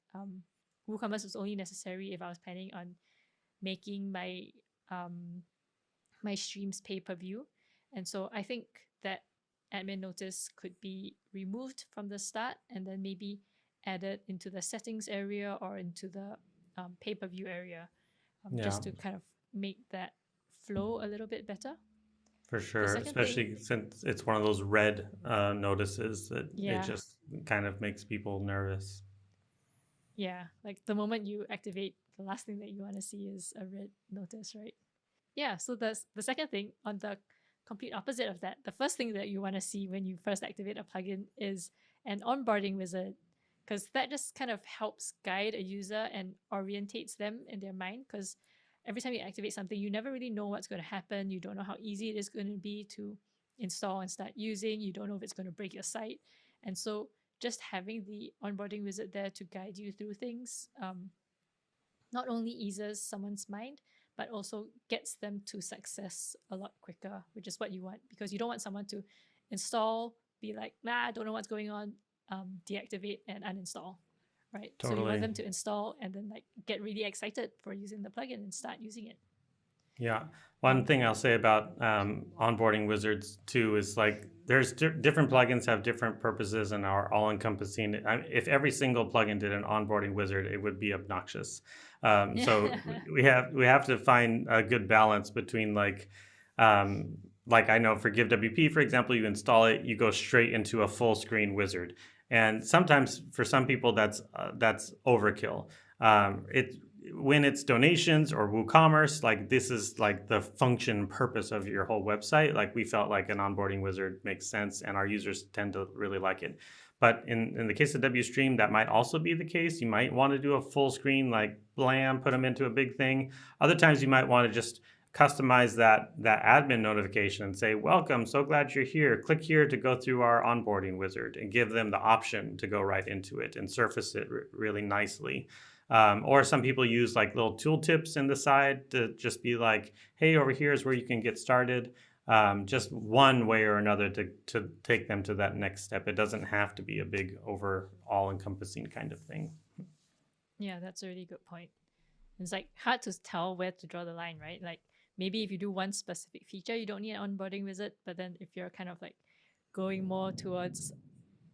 WooCommerce was only necessary if I was planning on making um, my streams pay per view. And so I think that admin notice could be removed from the start and then maybe added into the settings area or into the pay per view area, Yeah, just to kind of make that flow a little bit better. for The sure. second thing, Especially since it's one of those red notices that it yeah, just kind of makes people nervous. yeah, like the moment you activate, the last thing that you want to see is a red notice, right? Yeah, so the second thing on the complete opposite of that, the first thing that you want to see when you first activate a plugin is an onboarding wizard, because that just kind of helps guide a user and orientates them in their mind. Because every time you activate something, you never really know what's going to happen. You don't know how easy it is going to be to install and start using. You don't know if it's going to break your site. And so just having the onboarding wizard there to guide you through things not only eases someone's mind, but also gets them to success a lot quicker, which is what you want, because you don't want someone to install, be like, nah, I don't know what's going on, deactivate and uninstall, right? So you want Totally. them to install and then like get really excited for using the plugin and start using it. Yeah. One Um, thing I'll say about onboarding wizards too is like there's different plugins have different purposes and are all encompassing. If every single plugin did an onboarding wizard, it would be obnoxious. So we have to find a good balance between like I know for GiveWP, for example, you install it, you go straight into a full screen wizard, and sometimes for some people that's overkill. It when it's donations or WooCommerce, like this is like the function purpose of your whole website. Like we felt like an onboarding wizard makes sense, and our users tend to really like it. But in the case of WStream, that might also be the case. You might want to do a full screen like Glam, put them into a big thing. Other times you might want to just customize that admin notification and say, welcome, so glad you're here. Click here to go through our onboarding wizard, and give them the option to go right into it and surface it really nicely. Or some people use like little tooltips in the side to just be like, hey, over here is where you can get started. Just one way or another to take them to that next step. It doesn't have to be a big over all encompassing kind of thing. yeah, that's a really good point. It's like hard to tell where to draw the line, right? Like maybe if you do one specific feature, you don't need an onboarding wizard. But then if you're kind of like going more towards,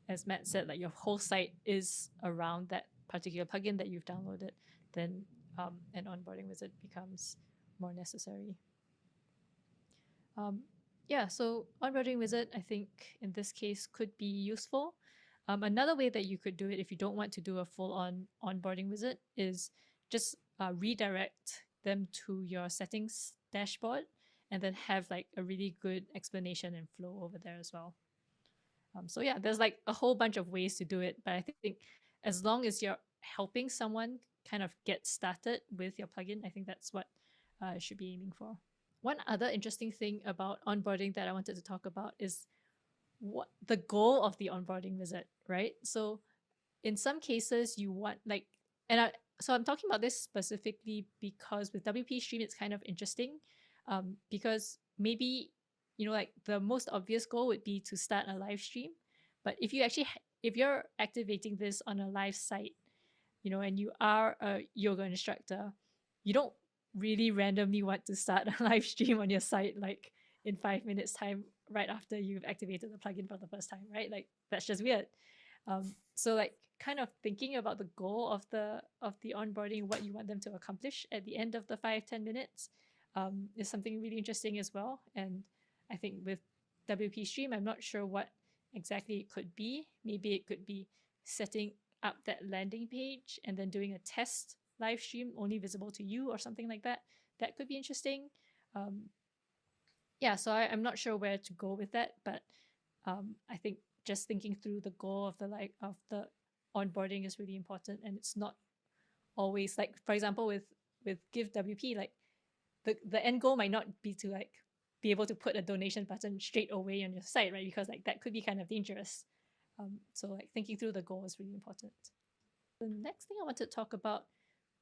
as Matt said, like your whole site is around that particular plugin that you've downloaded, then an onboarding wizard becomes more necessary. Yeah, so onboarding wizard, I think in this case could be useful. Another way that you could do it if you don't want to do a full-on onboarding wizard is just redirect them to your settings dashboard and then have like a really good explanation and flow over there as well. So yeah, there's like a whole bunch of ways to do it, but I think as long as you're helping someone kind of get started with your plugin, I think that's what I should be aiming for. One other interesting thing about onboarding that I wanted to talk about is what the goal of the onboarding visit, right? So in some cases you want like, so I'm talking about this specifically because with WP Stream it's kind of interesting, because maybe like the most obvious goal would be to start a live stream, but if you actually if you're activating this on a live site, and you are a yoga instructor, you don't really randomly want to start a live stream on your site like in 5 minutes time right after you've activated the plugin for the first time, right? Like that's just weird. So like kind of thinking about the goal of the onboarding, what you want them to accomplish at the end of the 5-10 minutes, is something really interesting as well. And I think with WP Stream, I'm not sure what exactly it could be. Maybe it could be setting up that landing page and then doing a test live stream only visible to you or something like that. That could be interesting. Um, yeah, so I'm not sure where to go with that, but I think just thinking through the goal of the onboarding is really important, and it's not always like, for example, with Give WP, like the end goal might not be to like be able to put a donation button straight away on your site, right? Because like that could be kind of dangerous. So like thinking through the goal is really important. The next thing I want to talk about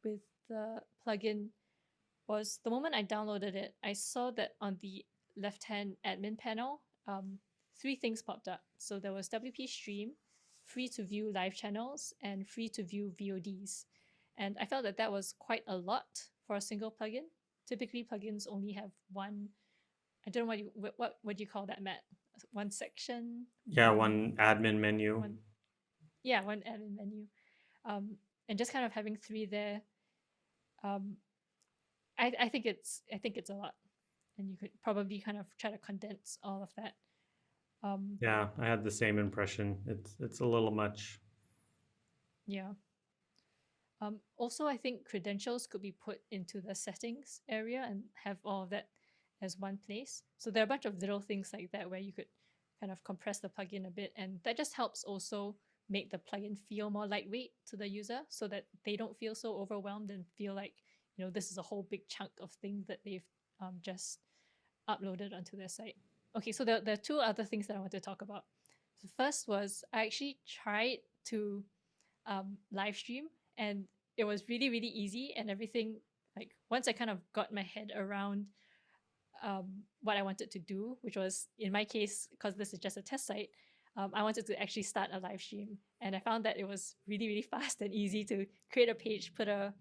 with the plugin was the moment I downloaded it, I saw that on the left-hand admin panel, three things popped up. So there was WP Stream, free to view live channels, and free to view VODs. And I felt that that was quite a lot for a single plugin. Typically, plugins only have one. I don't know what would you call that, Matt? One section. Yeah, one admin menu. One admin menu. And just kind of having three there. I think it's a lot, and you could probably kind of try to condense all of that. Yeah, I had the same impression. It's a little much. Yeah. Also, I think credentials could be put into the settings area and have all of that as one place. So there are a bunch of little things like that where you could kind of compress the plugin a bit, and that just helps also make the plugin feel more lightweight to the user, so that they don't feel so overwhelmed and feel like this is a whole big chunk of things that they've just uploaded onto their site. Okay, so there are two other things that I want to talk about. The first was I actually tried to live stream, and it was really, really easy, and everything, like once I kind of got my head around what I wanted to do, which was in my case, because this is just a test site, I wanted to actually start a live stream, and I found that it was really, really fast and easy to create a page, the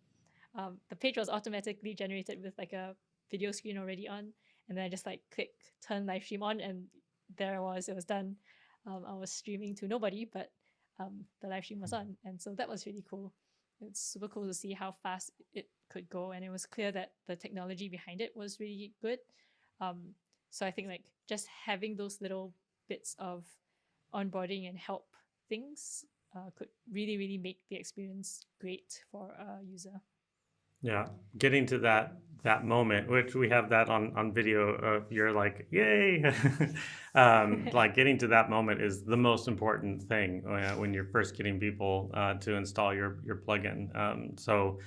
page was automatically generated with like a video screen already on, and then I just like click turn live stream on, and it was done. I was streaming to nobody, but the live stream was on, and so that was really cool. It's super cool to see how fast it could go, and it was clear that the technology behind it was really good. So I think like just having those little bits of onboarding and help things could really, really make the experience great for a user. Yeah, getting to that moment, which we have that on video. You're like, yay! Like getting to that moment is the most important thing when you're first getting people to install your plugin. So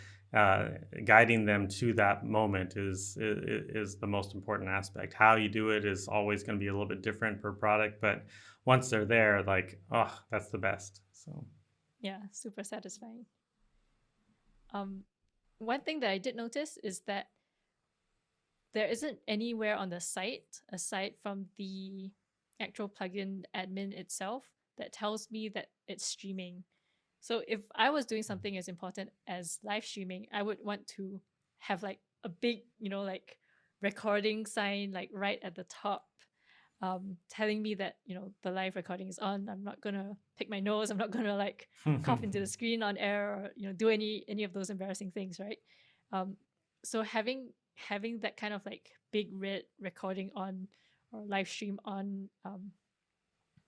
guiding them to that moment is the most important aspect. How you do it is always going to be a little bit different per product, but once they're there, like, oh, that's the best. So yeah, super satisfying. One thing that I did notice is that there isn't anywhere on the site, aside from the actual plugin admin itself, that tells me that it's streaming. So if I was doing something as important as live streaming, I would want to have like a big, like recording sign like right at the top, telling me that the live recording is on. I'm not gonna pick my nose. I'm not gonna like cough into the screen on air, or do any of those embarrassing things, right? So having that kind of like big red recording on or live stream on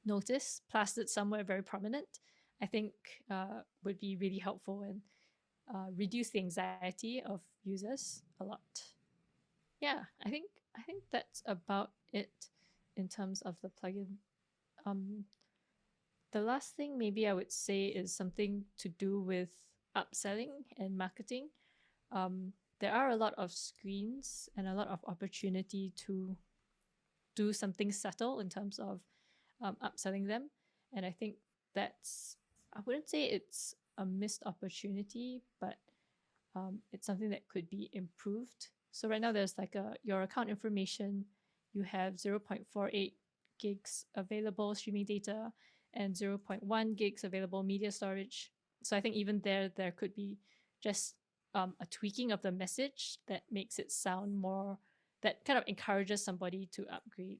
notice plastered somewhere very prominent, I think would be really helpful. And reduce the anxiety of users a lot. Yeah, I think that's about it in terms of the plugin. Um, the last thing maybe I would say is something to do with upselling and marketing. There are a lot of screens and a lot of opportunity to do something subtle in terms of upselling them. And I think that's, I wouldn't say it's a missed opportunity, but it's something that could be improved. So right now there's like your account information, you have 0.48 gigs available streaming data and zero point 0.1 gigs available media storage. So I think even there could be just a tweaking of the message that makes it sound more, that kind of encourages somebody to upgrade.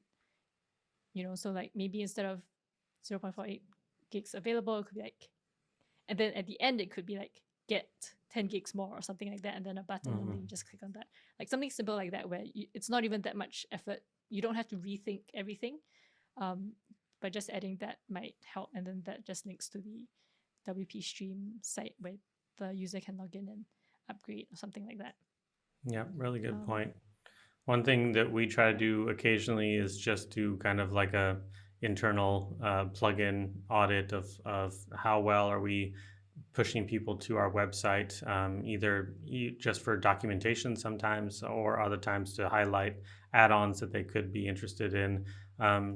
So like maybe instead of 0.48 gigs available, it could be like, and then at the end it could be like get 10 gigs more or something like that, and then a button, and then you just click on that, like something simple like that, where it's not even that much effort, you don't have to rethink everything, um, but just adding that might help, and then that just links to the WP Stream site where the user can log in and upgrade or something like that. Yeah, really good um, point. One thing that we try to do occasionally is just do kind of like a internal plugin audit of how well are we pushing people to our website, either just for documentation sometimes, or other times to highlight add-ons that they could be interested in.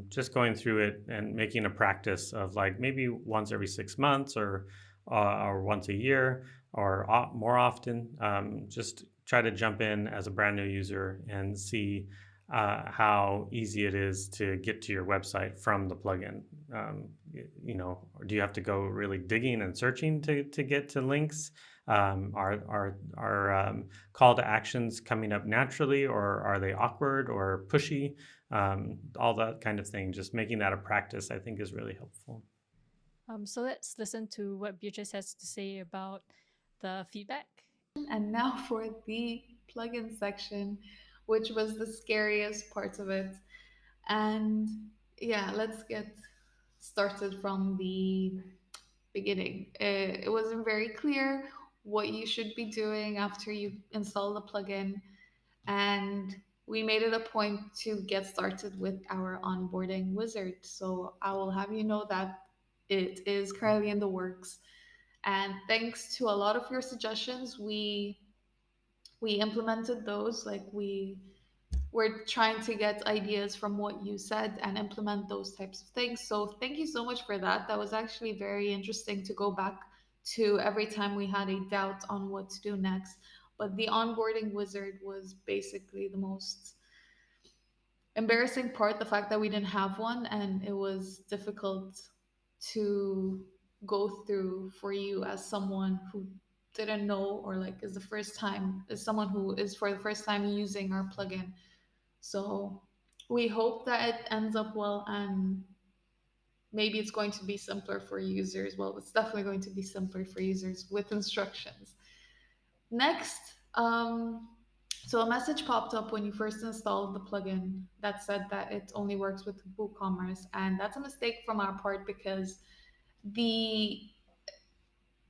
Just going through it and making a practice of like maybe once every 6 months or once a year or more often. Just try to jump in as a brand new user and see how easy it is to get to your website from the plugin. Or do you have to go really digging and searching to get to links? Are call to actions coming up naturally, or are they awkward or pushy? All that kind of thing. Just making that a practice, I think, is really helpful. so let's listen to what Beatrice has to say about the feedback. And now for the plugin section, which was the scariest part of it. And yeah, let's get started from the beginning. It wasn't very clear what you should be doing after you install the plugin. And we made it a point to get started with our onboarding wizard. So I will have you know that it is currently in the works. And thanks to a lot of your suggestions, we implemented those. Like we're trying to get ideas from what you said and implement those types of things. So thank you so much for that. That was actually very interesting to go back to every time we had a doubt on what to do next. But the onboarding wizard was basically the most embarrassing part, the fact that we didn't have one and it was difficult to go through for you as someone who didn't know, or like is the first time, is someone who is for the first time using our plugin. So we hope that it ends up well, and maybe it's going to be simpler for users. Well, it's definitely going to be simpler for users with instructions. Next, so a message popped up when you first installed the plugin that said that it only works with WooCommerce, and that's a mistake from our part because the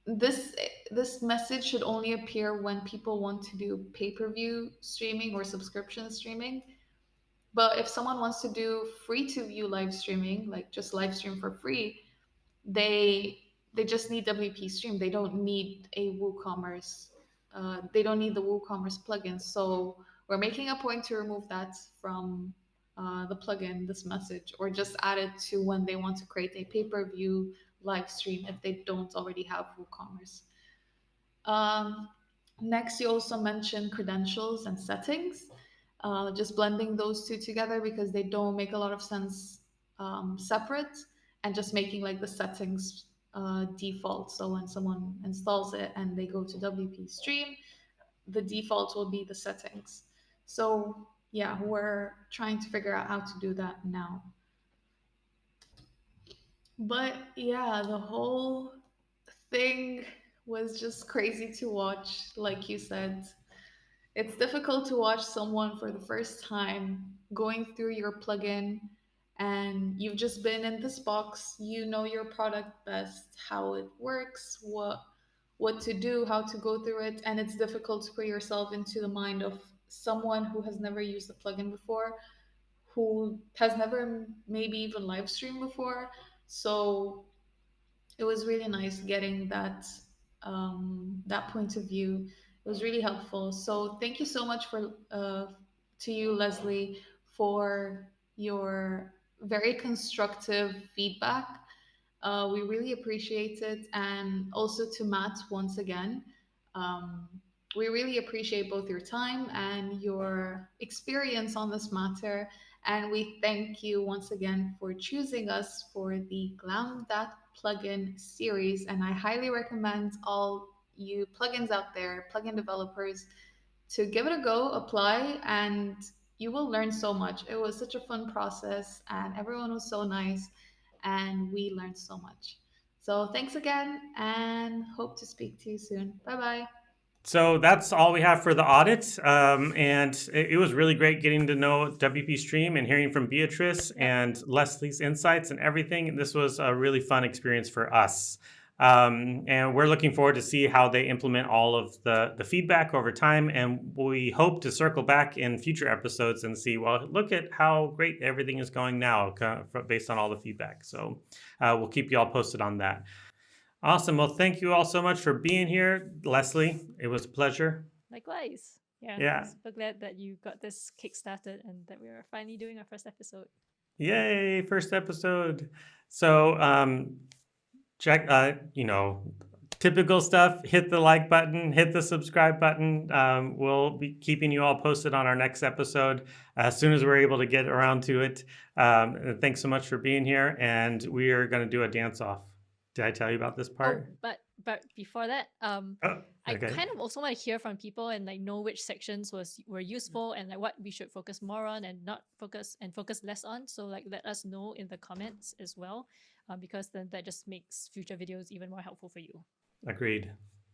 this this message should only appear when people want to do pay-per-view streaming or subscription streaming. But if someone wants to do free to view live streaming, like just live stream for free, they they just need WP Stream. They don't need a WooCommerce. They don't need the WooCommerce plugin. So we're making a point to remove that from the plugin, this message, or just add it to when they want to create a pay-per-view live stream if they don't already have WooCommerce. Um, Next, you also mentioned credentials and settings. Just blending those two together because they don't make a lot of sense separate, and just making like the settings default. So when someone installs it and they go to WP Stream, the default will be the settings. So yeah, we're trying to figure out how to do that now. But yeah, the whole thing was just crazy to watch. Like you said, it's difficult to watch someone for the first time going through your plugin, and you've just been in this box. You know your product best, how it works, what to do, how to go through it, and it's difficult to put yourself into the mind of someone who has never used the plugin before, who has never maybe even live streamed before. So it was really nice getting that point of view. It was really helpful. So thank you so much for to you, Leslie, for your very constructive feedback. We really appreciate it. And also to Matt, once again, um, we really appreciate both your time and your experience on this matter. And we thank you once again for choosing us for the Glam That plugin series. And I highly recommend all you plugins out there, plugin developers, to give it a go, apply, and you will learn so much. It was such a fun process, and everyone was so nice, and we learned so much. So thanks again, and hope to speak to you soon. Bye bye. So that's all we have for the audit. And it was really great getting to know WP Stream and hearing from Beatrice Yep. and Leslie's insights and everything. This was a really fun experience for us. And we're looking forward to see how they implement all of the feedback over time. And we hope to circle back in future episodes and see, well, look at how great everything is going now based on all the feedback. So we'll keep you all posted on that. Awesome. Well, thank you all so much for being here, Leslie. It was a pleasure. Likewise. Yeah. Yeah. I'm super glad that you got this kick-started and that we are finally doing our first episode. Yay, first episode. So check, typical stuff. Hit the like button, hit the subscribe button. We'll be keeping you all posted on our next episode as soon as we're able to get around to it. And thanks so much for being here. And we are going to do a dance off. Did I tell you about this part? Oh, but before that, Oh, I okay. kind of also want to hear from people and like know which sections were useful and like what we should focus more on and not focus less on. So like let us know in the comments as well, because then that just makes future videos even more helpful for you. Agreed.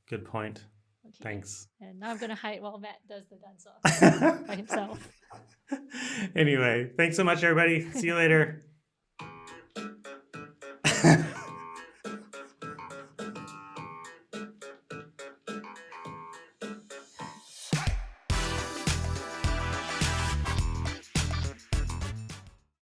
Good point. Okay. Thanks. And now I'm gonna hide while Matt does the dance off by himself. Anyway, thanks so much, everybody. See you later.